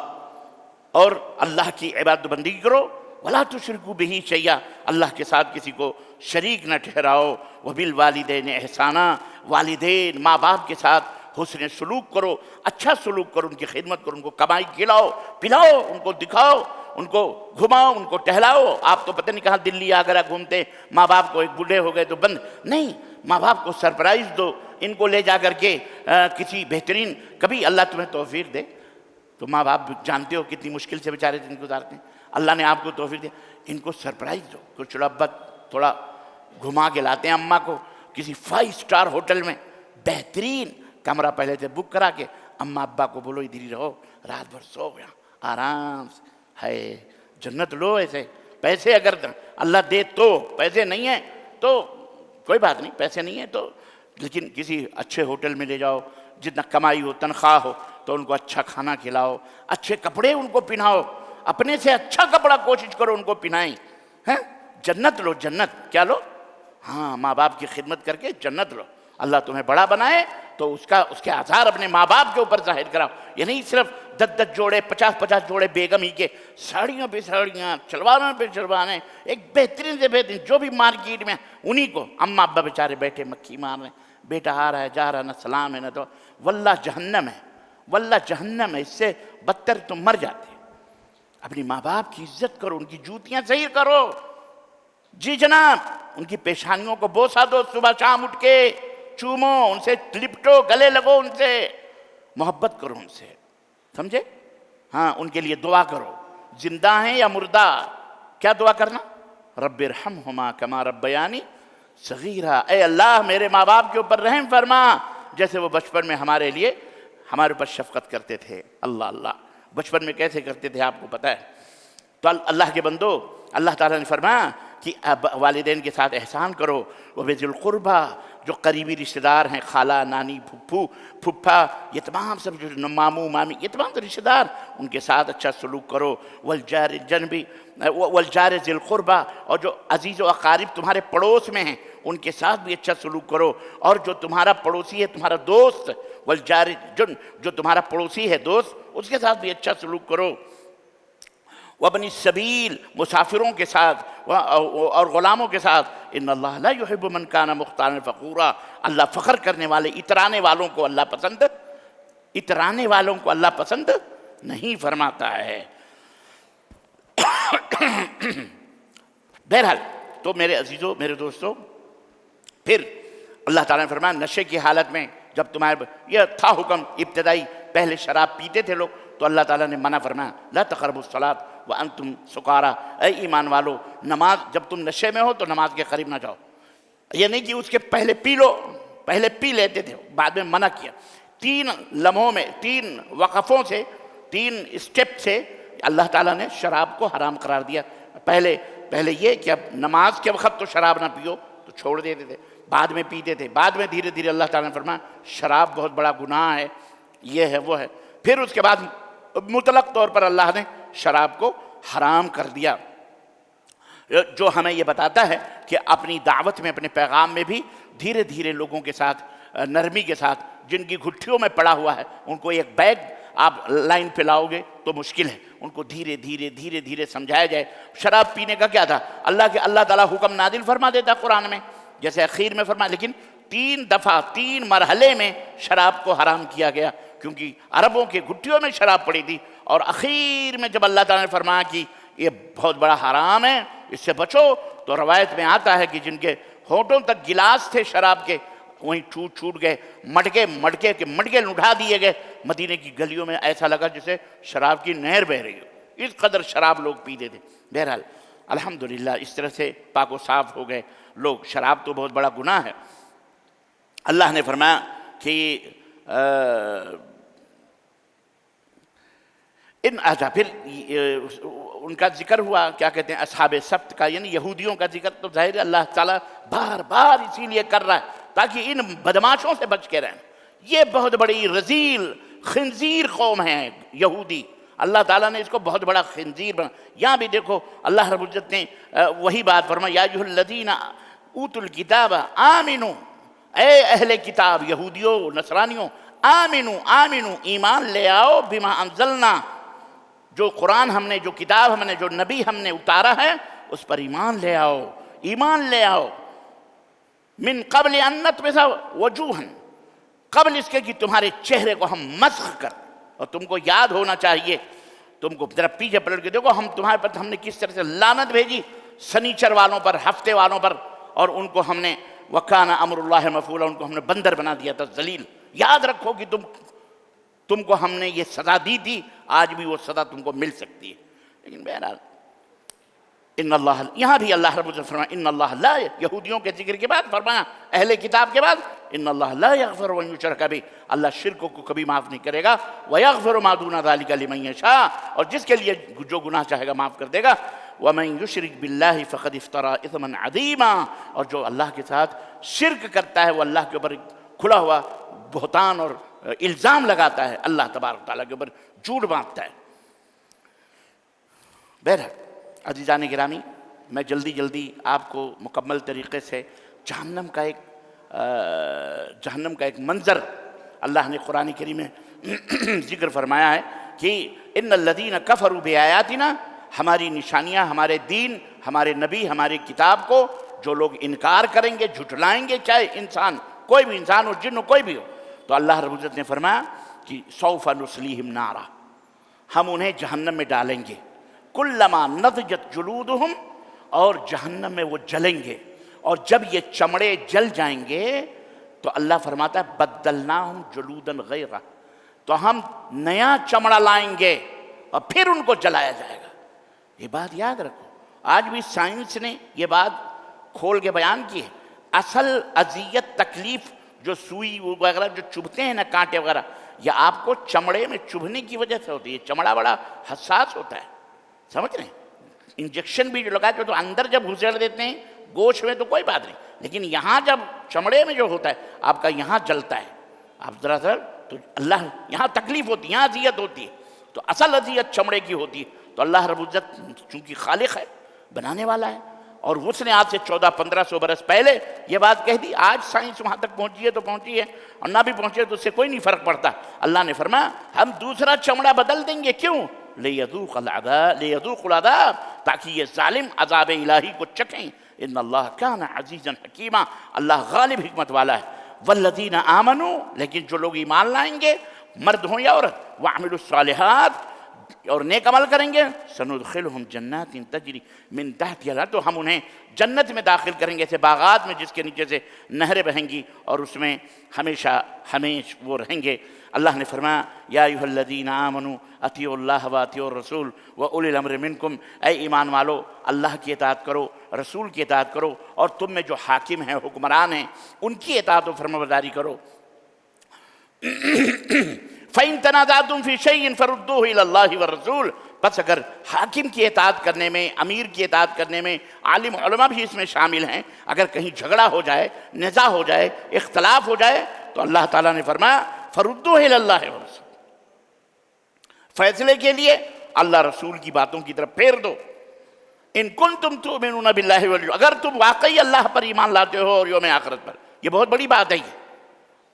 اور اللہ کی عبادت بندگی کرو، وَلَا تُشْرِكُوا بِهِ شَيْئًا، اللہ کے ساتھ کسی کو شریک نہ ٹھہراؤ، وَبِالْوَالِدَيْنِ احسانا، والدین ماں باپ کے ساتھ حسن سلوک کرو، اچھا سلوک کرو، ان کی خدمت کرو، ان کو کمائی کھلاؤ پلاؤ، ان کو دکھاؤ، ان کو گھماؤ، ان کو ٹہلاؤ۔ آپ تو پتہ نہیں کہاں دلی آگرہ گھومتے، ماں باپ کو ایک بوڑھے ہو گئے تو بند نہیں، ماں باپ کو سرپرائز دو، ان کو لے جا کر کے کسی بہترین، کبھی اللہ تمہیں توفیق دے تو ماں باپ جانتے ہو کتنی مشکل سے بیچارے دن گزارتے ہیں، اللہ نے آپ کو توفیق دیا، ان کو سرپرائز دو، کچھ ربت تھوڑا گھما کے لاتے ہیں اماں کو کسی 5 اسٹار ہوٹل میں، بہترین کمرہ پہلے سے بک کرا کے، اماں ابا کو بولو ادھر ہی رہو، رات بھر سو گیا آرام سے، ہے جنت لو ایسے۔ پیسے اگر اللہ دے تو، پیسے نہیں ہیں تو کوئی بات نہیں، پیسے نہیں ہیں تو، لیکن کسی اچھے ہوٹل میں لے جاؤ، جتنا کمائی ہو تنخواہ ہو تو ان کو اچھا کھانا کھلاؤ، اچھے کپڑے ان کو پہناؤ، اپنے سے اچھا کپڑا کوشش کرو ان کو پہنائیں، ہیں جنت لو، جنت کیا لو، ہاں ماں باپ کی خدمت کر کے جنت لو۔ اللہ تمہیں بڑا بنائے تو اس کے آثار اپنے ماں باپ کے اوپر ظاہر کراؤ، یہ نہیں صرف 10 جوڑے 50 جوڑے بیگم ہی کے، ساڑیوں پہ ساڑیاں، شلواروں پہ شلواریں، ایک بہترین سے بہترین جو بھی مارکیٹ میں، انہی کو اماں ابا بیچارے بیٹھے مکھی مار رہے ہیں، بیٹا آ رہا ہے جا رہا ہے، نہ سلام ہے نہ تو، واللہ جہنم ہے، واللہ جہنم ہے، اس سے بدتر تم مر جاتے۔ اپنی ماں باپ کی عزت کرو، ان کی جوتیاں صحیح کرو، جی جناب، ان کی پیشانیوں کو بوسہ دو، صبح شام اٹھ کے چومو، ان سے لپٹو، گلے لگو، ان سے محبت کرو، ان سے، سمجھے؟ ہاں ان کے لیے دعا کرو، زندہ ہیں یا مردہ، کیا دعا کرنا؟ رب ارحمہما کما ربیانی صغیرا، اے اللہ میرے ماں باپ کے اوپر رحم فرما جیسے وہ بچپن میں ہمارے لیے ہمارے اوپر شفقت کرتے تھے۔ اللہ اللہ، بچپن میں کیسے کرتے تھے آپ کو پتہ ہے؟ تو اللہ کے بندو، اللہ تعالیٰ نے فرمایا کہ والدین کے ساتھ احسان کرو، وَبِذِي الْقُرْبَى، جو قریبی رشتہ دار ہیں، خالہ، نانی، پھپھو، پھپھا، یہ تمام سب جو ماموں مامی، یہ تمام رشتہ دار، ان کے ساتھ اچھا سلوک کرو، وَالْجَارِ الْجَنْبِ وَالْجَارِ ذِي الْقُرْبَى، اور جو عزیز و اقارب تمہارے پڑوس میں ہیں ان کے ساتھ بھی اچھا سلوک کرو، اور جو تمہارا پڑوسی ہے، تمہارا دوست، والجار جو تمہارا پڑوسی ہے، دوست، اس کے ساتھ بھی اچھا سلوک کرو، وابن السبیل، مسافروں کے ساتھ اور غلاموں کے ساتھ، ان اللہ لا يحب من کان مختالا فخورا، اللہ فخر کرنے والے اترانے والوں کو اللہ پسند نہیں فرماتا ہے۔ بہرحال تو میرے عزیزوں، میرے دوستوں، پھر اللہ تعالیٰ نے فرمایا نشے کی حالت میں جب تمہارے، یہ تھا حکم ابتدائی، پہلے شراب پیتے تھے لوگ تو اللہ تعالیٰ نے منع فرمایا لا تقربوا الصلاۃ وانتم سکارا، اے ایمان والو، نماز جب تم نشے میں ہو تو نماز کے قریب نہ جاؤ، یہ نہیں کہ اس کے پہلے پی لو، پہلے پی لیتے تھے، بعد میں منع کیا۔ 3 لمحوں میں، 3 وقفوں سے، 3 اسٹیپ سے اللہ تعالیٰ نے شراب کو حرام قرار دیا۔ پہلے یہ کہ اب نماز کے وقت تو شراب نہ پیو تو چھوڑ دیتے تھے، بعد میں پیتے تھے، بعد میں دھیرے دھیرے اللہ تعالیٰ نے فرمایا شراب بہت بڑا گناہ ہے، یہ ہے وہ ہے، پھر اس کے بعد مطلق طور پر اللہ نے شراب کو حرام کر دیا، جو ہمیں یہ بتاتا ہے کہ اپنی دعوت میں، اپنے پیغام میں بھی دھیرے دھیرے لوگوں کے ساتھ نرمی کے ساتھ، جن کی گھٹیوں میں پڑا ہوا ہے ان کو ایک بیگ آپ لائن پہ لاؤ گے تو مشکل ہے. ان کو دھیرے دھیرے دھیرے دھیرے سمجھایا جائے. شراب پینے کا کیا تھا؟ اللہ تعالیٰ حکم نازل فرما دیتا قرآن میں، جیسے اخیر میں فرمایا، لیکن 3 دفعہ 3 مرحلے میں شراب کو حرام کیا گیا، کیونکہ عربوں کے گھٹیوں میں شراب پڑی تھی. اور اخیر میں جب اللہ تعالیٰ نے فرمایا کہ یہ بہت بڑا حرام ہے، اس سے بچو، تو روایت میں آتا ہے کہ جن کے ہونٹوں تک گلاس تھے شراب کے، وہیں چھوٹ گئے، مٹکے لٹھا دیے گئے. مدینے کی گلیوں میں ایسا لگا جیسے شراب کی نہر بہہ رہی ہو، اس قدر شراب لوگ پیتے تھے. بہرحال الحمدللہ اس طرح سے پاک و صاف ہو گئے لوگ. شراب تو بہت بڑا گناہ ہے. اللہ نے فرمایا کہ پھر ان کا ذکر ہوا، کیا کہتے ہیں، اصحاب سبت کا، یعنی یہودیوں کا ذکر. تو ظاہر اللہ تعالیٰ بار بار اسی لیے کر رہا ہے تاکہ ان بدماشوں سے بچ کے رہیں. یہ بہت بڑی رذیل خنزیر قوم ہے یہودی. اللہ تعالیٰ نے اس کو بہت بڑا خنزیر بنا. یہاں بھی دیکھو اللہ رب العزت نے وہی بات فرمائی، یا ایھا الذین اوتوا الکتاب آمنوا، اے اہل کتاب یہودیوں نصرانیوں، آمنوا ایمان لے آؤ، بما انزلنا، جو قرآن ہم نے، جو کتاب ہم نے، جو نبی ہم نے اتارا ہے اس پر ایمان لے آؤ. من قبل ان نطمس وجوہا، قبل اس کے کہ تمہارے چہرے کو ہم مسخ کر. اور تم کو یاد ہونا چاہیے، تم کو ذرا پیچھے پلٹ کے دیکھو ہم تمہارے پر ہم نے کس طرح سے لعنت بھیجی سنیچر والوں پر، ہفتے والوں پر، اور ان کو ہم نے وکان امر اللہ مفعولا، ان کو ہم نے بندر بنا دیا تھا، ذلیل. یاد رکھو کہ تم کو ہم نے یہ سزا دی تھی، آج بھی وہ سزا تم کو مل سکتی ہے. لیکن بہرحال ان اللہ، یہاں بھی اللہ رب العزت فرمایا ان اللہ لا، یہودیوں کے ذکر کے بعد فرمایا اہل کتاب کے بعد، ان اللہ لا یغفر ان یشرک بہ، اللہ شرک کو کبھی معاف نہیں کرے گا. ویغفر ما دون ذلک لمن یشاء، اور جس کے لیے جو گناہ چاہے گا معاف کر دے گا. ومن یشرک باللہ فقد افترى اثما عظیما، اور جو اللہ کے ساتھ شرک کرتا ہے وہ اللہ کے اوپر کھلا ہوا بہتان اور الزام لگاتا ہے، اللہ تبارک تعالیٰ کے اوپر جھوٹ باندھتا ہے. بہرحال عزیزان گرامی، میں جلدی آپ کو مکمل طریقے سے جہنم کا ایک منظر اللہ نے قرآن کریم میں ذکر فرمایا ہے کہ ان الذین کفروا بآیاتنا، ہماری نشانیاں، ہمارے دین، ہمارے نبی، ہماری کتاب کو جو لوگ انکار کریں گے، جھٹلائیں گے، چاہے انسان، کوئی بھی انسان ہو، جن ہو، کوئی بھی ہو، تو اللہ رب العزت نے فرمایا کہ سوف نصلیہم نارا، ہم انہیں جہنم میں ڈالیں گے. کلما نضجت جلودہم، اور جہنم میں وہ جلیں گے، اور جب یہ چمڑے جل جائیں گے تو اللہ فرماتا ہے بدلناہم جلودا غیرہ، تو ہم نیا چمڑا لائیں گے اور پھر ان کو جلایا جائے گا. یہ بات یاد رکھو، آج بھی سائنس نے یہ بات کھول کے بیان کی ہے. اصل اذیت، تکلیف، جو سوئی وغیرہ جو چبھتے ہیں نا، کانٹے وغیرہ، یہ آپ کو چمڑے میں چبھنے کی وجہ سے ہوتی ہے. چمڑا بڑا حساس ہوتا ہے، سمجھ رہے ہیں. انجیکشن بھی جو لگاتے تو اندر جب گھسیڑ دیتے ہیں گوشت میں تو کوئی بات نہیں، لیکن یہاں جب چمڑے میں جو ہوتا ہے آپ کا یہاں جلتا ہے، آپ ذرا تو اللہ یہاں تکلیف ہوتی ہے، یہاں اذیت ہوتی ہے. تو اصل اذیت چمڑے کی ہوتی ہے. تو اللہ رب العزت چونکہ خالق ہے، بنانے والا ہے، اور اس نے آج سے 1400-1500 برس پہلے یہ بات کہہ دی. آج سائنس وہاں تک پہنچی ہے تو پہنچی ہے، اور نہ بھی پہنچے تو اس سے کوئی نہیں فرق پڑتا. اللہ نے فرمایا ہم دوسرا چمڑا بدل دیں گے. کیوں؟ لیذوق العذاب، تاکہ یہ ظالم عذاب الہی کو چکھیں. ان اللہ کان عزیزا حکیما، اللہ غالب حکمت والا ہے. والذین آمنوا، لیکن جو لوگ ایمان لائیں گے، مرد ہوں یا عورت، وعملوا الصالحات، اور نیک عمل کریں گے، سندخلہم جنات تجری من تحتہا الانہار، تو ہم انہیں جنت میں داخل کریں گے، ایسے باغات میں جس کے نیچے سے نہریں بہیں گی، اور اس میں ہمیشہ وہ رہیں گے. اللہ نے فرمایا یا ایھا الذین آمنوا اطیعوا اللہ واطیعوا الرسول واولی الامر منکم، اے ایمان والو اللہ کی اطاعت کرو، رسول کی اطاعت کرو، اور تم میں جو حاکم ہیں، حکمران ہیں، ان کی اطاعت و فرمانبرداری کرو. فَإِن تَنَازَعْتُمْ فِي شَيْءٍ فَرُدُّوهُ إِلَى اللَّهِ وَالرَّسُولِ، پس اگر حاکم کی اطاعت کرنے میں، امیر کی اطاعت کرنے میں، عالم علماء بھی اس میں شامل ہیں، اگر کہیں جھگڑا ہو جائے، نزاع ہو جائے، اختلاف ہو جائے، تو اللہ تعالیٰ نے فرمایا فَرُدُّوهُ إِلَى اللَّهِ وَالرَّسُولِ، فیصلے کے لیے اللہ رسول کی باتوں کی طرف پھیر دو. ان کنتم تؤمنون باللہ والیوم، اگر تم واقعی اللہ پر ایمان لاتے ہو اور یوم آخرت پر. یہ بہت بڑی بات ہے. یہ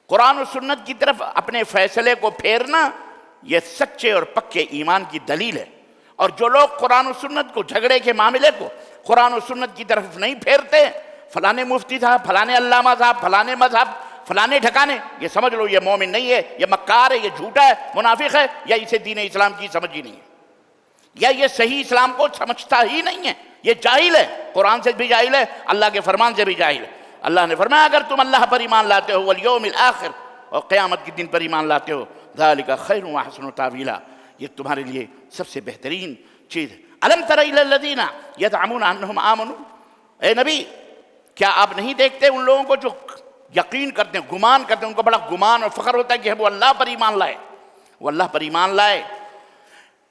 قرآن و سنت کی طرف اپنے فیصلے کو پھیرنا یہ سچے اور پکے ایمان کی دلیل ہے۔ اور جو لوگ قرآن و سنت کو، جھگڑے کے معاملے کو قرآن و سنت کی طرف نہیں پھیرتے، فلانے مفتی صاحب، فلانے علامہ صاحب، فلانے مذہب، فلانے ٹھکانے، یہ سمجھ لو یہ مومن نہیں ہے، یہ مکار ہے، یہ جھوٹا ہے، منافق ہے، یا اسے دین اسلام کی سمجھ ہی نہیں ہے، یا یہ صحیح اسلام کو سمجھتا ہی نہیں ہے، یہ جاہل ہے، قرآن سے بھی جاہل ہے، اللہ کے فرمان سے بھی جاہل ہے۔ اللہ نے فرمایا اگر تم اللہ پر ایمان لاتے ہو والیوم الآخر، اور قیامت کے دن پر ایمان لاتے ہو، ذالک خیر و احسن تاویلا، یہ تمہارے لیے سب سے بہترین چیز ہے۔ الم تر الی الذین یزعمون انہم آمنوا، اے نبی کیا آپ نہیں دیکھتے ان لوگوں کو جو یقین کرتے ہیں، گمان کرتے ہیں، ان کو بڑا گمان اور فخر ہوتا ہے کہ وہ اللہ پر ایمان لائے، وہ اللہ پر ایمان لائے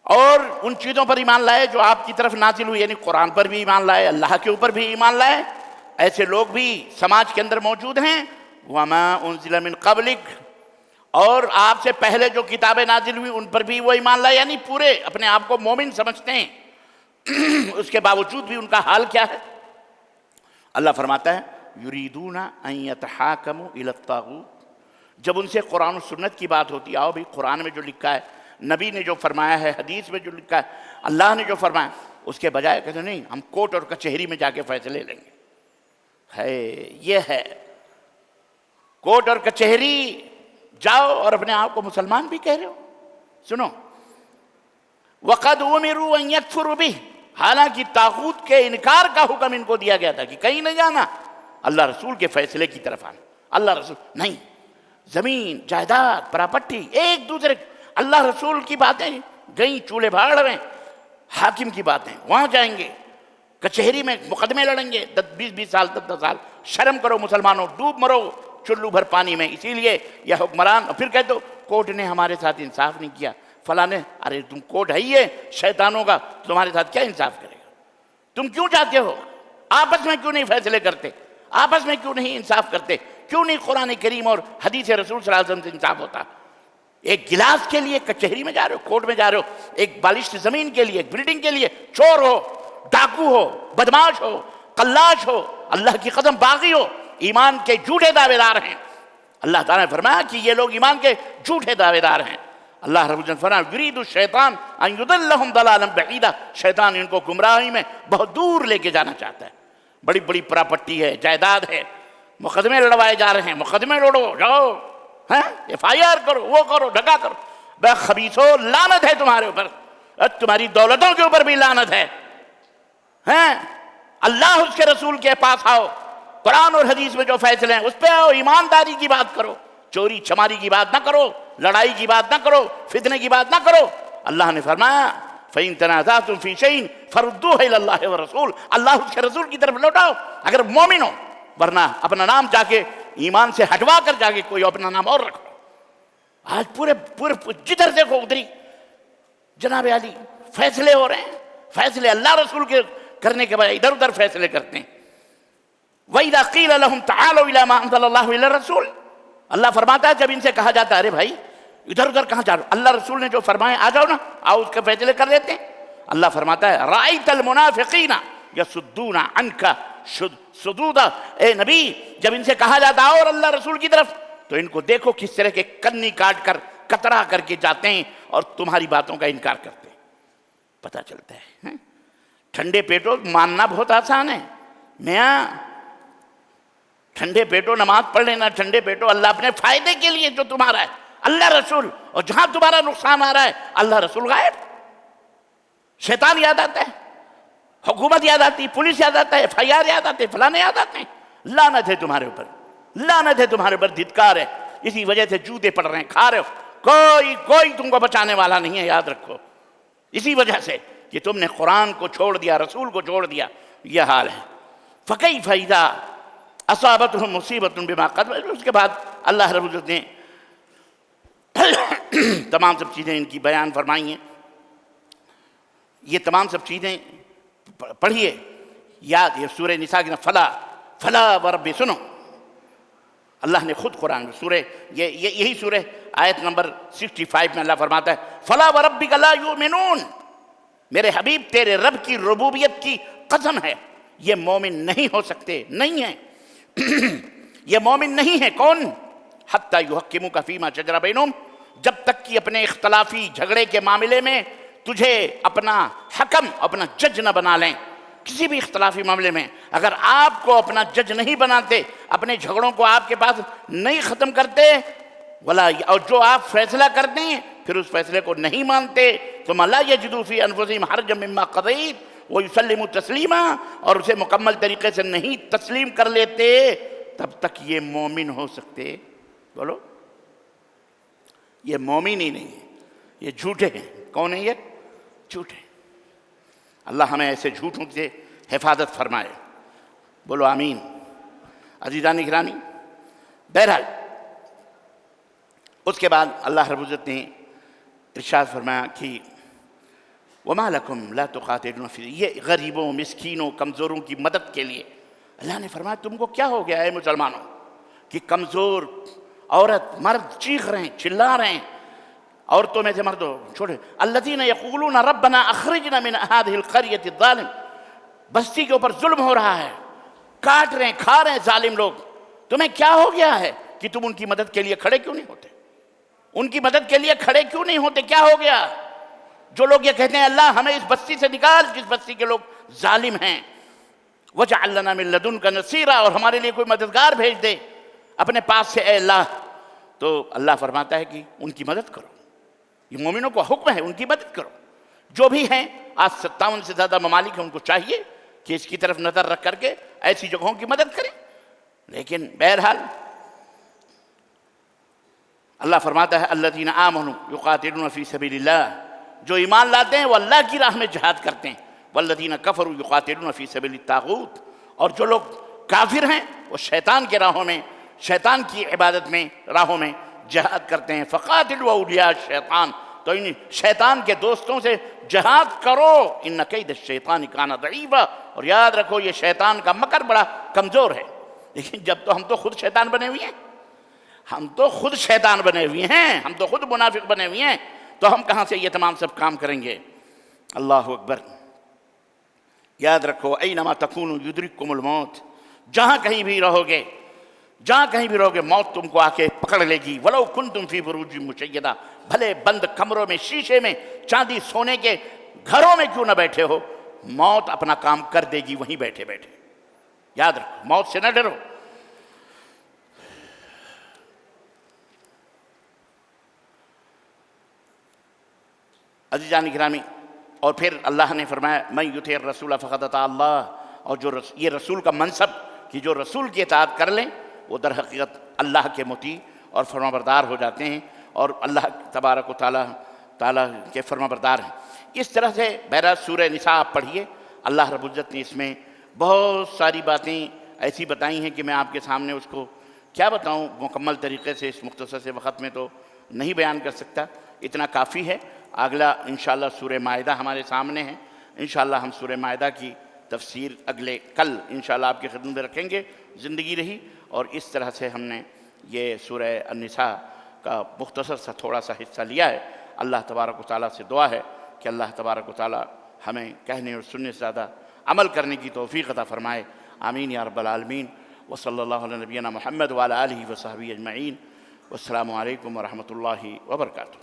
اور ان چیزوں پر ایمان لائے جو آپ کی طرف نازل ہوئی، یعنی قرآن پر بھی ایمان لائے، اللہ کے اوپر بھی ایمان لائے۔ ایسے لوگ بھی سماج کے اندر موجود ہیں۔ وما انزل من قبلک، اور آپ سے پہلے جو کتابیں نازل ہوئی ان پر بھی وہ ایمان لائے، یعنی پورے اپنے آپ کو مومن سمجھتے ہیں، اس کے باوجود بھی ان کا حال کیا ہے؟ اللہ فرماتا ہے یریدون ان یتحاکموا الی الطاغوت، جب ان سے قرآن و سنت کی بات ہوتی ہے، آؤ بھی قرآن میں جو لکھا ہے، نبی نے جو فرمایا ہے، حدیث میں جو لکھا ہے، اللہ نے جو فرمایا، اس کے بجائے کہتے نہیں ہم کورٹ اور کچہری میں جا کے فیصلے لیں گے۔ یہ ہے کورٹ اور کچہری جاؤ اور اپنے آپ کو مسلمان بھی کہہ رہے ہو۔ سنو، وَقَدْ أُمِرُوا أَن يَكْفُرُوا بِهِ، حالانکہ طاغوت کے انکار کا حکم ان کو دیا گیا تھا کہ کہیں نہیں جانا، اللہ رسول کے فیصلے کی طرف آنا۔ اللہ رسول نہیں، زمین جائیداد پراپرٹی ایک دوسرے، اللہ رسول کی باتیں گئیں چولہے بھاڑ میں، حاکم کی باتیں وہاں جائیں گے، کچہری میں مقدمے لڑیں گے 20 سال 10 سال۔ شرم کرو مسلمانوں، ڈوب مرو چلو بھر پانی میں۔ اسی لیے یہ حکمران، اور پھر کہتے ہو کورٹ نے ہمارے ساتھ انصاف نہیں کیا، فلاں نے، ارے تم کورٹ ہے ہی ہے شیطانوں کا، تمہارے ساتھ کیا انصاف کرے گا؟ تم کیوں چاہتے ہو؟ آپس میں کیوں نہیں فیصلے کرتے؟ آپس میں کیوں نہیں انصاف کرتے؟ کیوں نہیں قرآن کریم اور حدیث رسول صلی اللہ علیہ وسلم سے انصاف ہوتا؟ ایک گلاس کے لیے کچہری میں جا رہے ہو، کورٹ میں جا رہے ہو، ایک بالشت زمین کے لیے، ایک بلڈنگ کے لیے، چور ہو، ڈاکو ہو، بدماش ہو، قلاش ہو، اللہ کی قسم باغی ہو، ایمان کے جھوٹے دعوے دار ہیں۔ اللہ تعالیٰ نے فرمایا کہ یہ لوگ ایمان کے جھوٹے دعوے دار ہیں۔ اللہ رب العزت فرمایا یرید الشیطان ان یضلهم ضلالا بعیدا، شیطان ان کو گمراہی میں بہت دور لے کے جانا چاہتا ہے۔ بڑی بڑی پراپرٹی ہے، جائیداد ہے، مقدمے لڑوائے جا رہے ہیں، مقدمے لڑو، جاؤ FIR کرو، وہ کرو، ڈھکا کرو۔ بے خبیثو، لعنت ہے تمہارے اوپر، تمہاری دولتوں کے اوپر بھی لعنت ہے۔ اللہ اس کے رسول کے پاس آؤ، قرآن اور حدیث میں جو فیصلے ہیں اس پہ آؤ، ایمانداری کی بات کرو، چوری چماری کی بات نہ کرو، لڑائی کی بات نہ کرو، فتنے کی بات نہ کرو۔ اللہ نے فرمایا فَإِن تَنَازَعْتُمْ فِي شَيْءٍ فَرُدُّوهُ إِلَى اللَّهِ وَالرَّسُولِ، اللہ اس کے رسول کی طرف لوٹاؤ اگر مومن ہو، ورنہ اپنا نام جا کے ایمان سے ہٹوا کر جا کے کوئی اپنا نام اور رکھو۔ آج پورے جدھر دیکھو ادھر ہی جناب علی فیصلے ہو رہے ہیں، فیصلے اللہ رسول کے کرنے کے بجائے ادھر ادھر فیصلے کرتے ہیں۔ وَإِذَا قِيلَ لَهُمْ تَعَالَوْا إِلَى مَا أَنزَلَ اللَّهُ إِلَى الرَّسُولِ، اللہ فرماتا ہے جب ان سے کہا جاتا ہے ارے بھائی ادھر ادھر کہاں جا رہے ہو، اللہ رسول نے جو فرمائے آ جاؤ نا، آؤ اس کے فیصلے کر لیتے ہیں۔ اللہ فرماتا ہے رَأَيْتَ الْمُنَافِقِينَ يَصُدُّونَ عَنْكَ صُدُودًا، اے نبی جب ان سے کہا جاتا ہے اور اللہ رسول کی طرف، تو ان کو دیکھو کس طرح کے کنی کاٹ کر کترا کر کے جاتے ہیں اور تمہاری باتوں کا انکار کرتے ہیں۔ پتہ چلتا ہے ٹھنڈے پیٹوں ماننا بہت آسان ہے میاں، ٹھنڈے پیٹوں نماز پڑھ لینا، ٹھنڈے پیٹوں اللہ اپنے فائدے کے لیے جو تمہارا ہے، اللہ رسول، اور جہاں تمہارا نقصان آ رہا ہے اللہ رسول غائب، شیطان یاد آتا ہے، حکومت یاد آتی ہے، پولیس یاد آتا ہے، FIR یاد آتے ہیں، فلانے یاد آتے ہیں۔ لعنت ہے تمہارے اوپر، لعنت ہے تمہارے اوپر، دھتکار ہے، اسی وجہ سے جوتے پڑ رہے ہیں، کھا رہے ہو، کوئی تم کو بچانے والا نہیں ہے، یاد رکھو، اسی وجہ سے کہ تم نے قرآن کو چھوڑ دیا، رسول کو چھوڑ دیا، یہ حال ہے۔ فَكَيْفَ إِذَا أَصَابَتْهُمْ مُصِيبَةٌ بِمَا قَدَّمَتْ، اس کے بعد اللہ رب العزت نے تمام سب چیزیں ان کی بیان فرمائی ہیں۔ یہ تمام سب چیزیں پڑھیے، یاد، یہ سورہ نساء کی فلا ورب، سنو، اللہ نے خود قرآن میں سورہ یہی سورہ آیت نمبر 65 میں اللہ فرماتا ہے فلا وربک لا یؤمنون، میرے حبیب تیرے رب کی ربوبیت کی قسم ہے یہ مومن نہیں ہو سکتے، نہیں ہیں یہ مومن نہیں ہے۔ کون؟ حتی یحکموک فیما شجر بینہم، جب تک کہ اپنے اختلافی جھگڑے کے معاملے میں تجھے اپنا حکم، اپنا جج نہ بنا لیں. کسی بھی اختلافی معاملے میں اگر آپ کو اپنا جج نہیں بناتے، اپنے جھگڑوں کو آپ کے پاس نہیں ختم کرتے، اور جو آپ فیصلہ کرتے ہیں پھر اس فیصلے کو نہیں مانتے، ثم لا یجدوا فی انفسہم حرجا مما قضیت ویسلموا تسلیما، اور اسے مکمل طریقے سے نہیں تسلیم کر لیتے، تب تک یہ مومن ہو سکتے. بولو، یہ مومن ہی نہیں ہے، یہ جھوٹے ہیں. کون ہیں یہ؟ جھوٹے. اللہ ہمیں ایسے جھوٹوں سے حفاظت فرمائے. بولو آمین. عزیزان گرامی، بہرحال اس کے بعد اللہ رب العزت نے ارشاد فرمایا کہ وَمَا لَكُمْ لَا تُقَاتِلُونَ فِي، یہ غریبوں، مسکینوں، کمزوروں کی مدد کے لیے اللہ نے فرمایا تم کو کیا ہو گیا ہے مسلمانوں کہ کمزور عورت مرد چیخ رہے ہیں، چلا رہے ہیں. عورتوں میں سے مردوں چھوڑے. الذین یقولون ربنا اخرجنا من هذه القرية الظالم، بستی کے اوپر ظلم ہو رہا ہے، کاٹ رہے ہیں، کھا رہے ہیں ظالم لوگ. تمہیں کیا ہو گیا ہے کہ تم ان کی مدد کے لیے کھڑے کیوں نہیں ہوتے؟ ان کی مدد کے لیے کھڑے کیوں نہیں ہوتے؟ کیا ہو گیا؟ جو لوگ یہ کہتے ہیں اللہ ہمیں اس بستی سے نکال جس بستی کے لوگ ظالم ہیں، وَجْعَلْ لَنَا مِن لَدُنْكَ نَصِيرًا، اور ہمارے لیے کوئی مددگار بھیج دے اپنے پاس سے اے اللہ. تو اللہ فرماتا ہے کہ ان کی مدد کرو. یہ مومنوں کو حکم ہے ان کی مدد کرو. جو بھی ہیں، آج 57 سے زیادہ ممالک ہیں، ان کو چاہیے کہ اس کی طرف نظر رکھ کر کے ایسی جگہوں کی مدد کریں. لیکن بہرحال اللہ فرماتا ہے الذین آمنوا یقاتلون فی سبیل اللہ، جو ایمان لاتے ہیں وہ اللہ کی راہ میں جہاد کرتے ہیں. والذین کفروا یقاتلون فی سبیل الطاغوت، اور جو لوگ کافر ہیں وہ شیطان کے راہوں میں، شیطان کی عبادت میں، راہوں میں جہاد کرتے ہیں. فقاتلوا اولیاء الشیطان، تو ان شیطان کے دوستوں سے جہاد کرو. ان کید الشیطان کان ضعیفا، اور یاد رکھو یہ شیطان کا مکر بڑا کمزور ہے. لیکن جب تو ہم تو خود شیطان بنے ہوئے ہیں، ہم تو خود شیطان بنے ہوئے ہیں، ہم تو خود منافق بنے ہوئے ہیں، تو ہم کہاں سے یہ تمام سب کام کریں گے؟ اللہ اکبر. یاد رکھو اینما تکونوا یدرککم الموت، جہاں کہیں بھی رہو گے، جہاں کہیں بھی رہو گے موت تم کو آ کے پکڑ لے گی. ولو کنتم فی بروج مشیدہ، بھلے بند کمروں میں، شیشے میں، چاندی سونے کے گھروں میں کیوں نہ بیٹھے ہو، موت اپنا کام کر دے گی وہیں بیٹھے بیٹھے. یاد رکھو، موت سے نہ ڈرو. عزیزان گرامی، اور پھر اللہ نے فرمایا من یطع الرسول فقد اطاع اللہ، اور جو یہ رسول کا منصب کہ جو رسول کی اطاعت کر لیں وہ در حقیقت اللہ کے مطیع اور فرمانبردار ہو جاتے ہیں، اور اللہ تبارک و تعالیٰ کے فرمانبردار ہیں. اس طرح سے بہرحال سورہ نساء آپ پڑھیے. اللہ رب العزت نے اس میں بہت ساری باتیں ایسی بتائی ہیں کہ میں آپ کے سامنے اس کو کیا بتاؤں مکمل طریقے سے، اس مختصر سے وقت میں تو نہیں بیان کر سکتا. اتنا کافی ہے. اگلا انشاءاللہ سورہ مائدہ ہمارے سامنے ہے. انشاءاللہ ہم سورہ مائدہ کی تفسیر کل انشاءاللہ آپ کی خدمت میں رکھیں گے، زندگی رہی. اور اس طرح سے ہم نے یہ سورہ النساء کا مختصر سا تھوڑا سا حصہ لیا ہے. اللہ تبارک و تعالیٰ سے دعا ہے کہ اللہ تبارک و تعالیٰ ہمیں کہنے اور سننے سے زیادہ عمل کرنے کی توفیق عطا فرمائے. آمین یا رب العالمین. وصلی اللہ علی نبینا محمد وعلی آلہ وصحبہ اجمعین. والسلام علیکم ورحمۃ اللہ وبرکاتہ.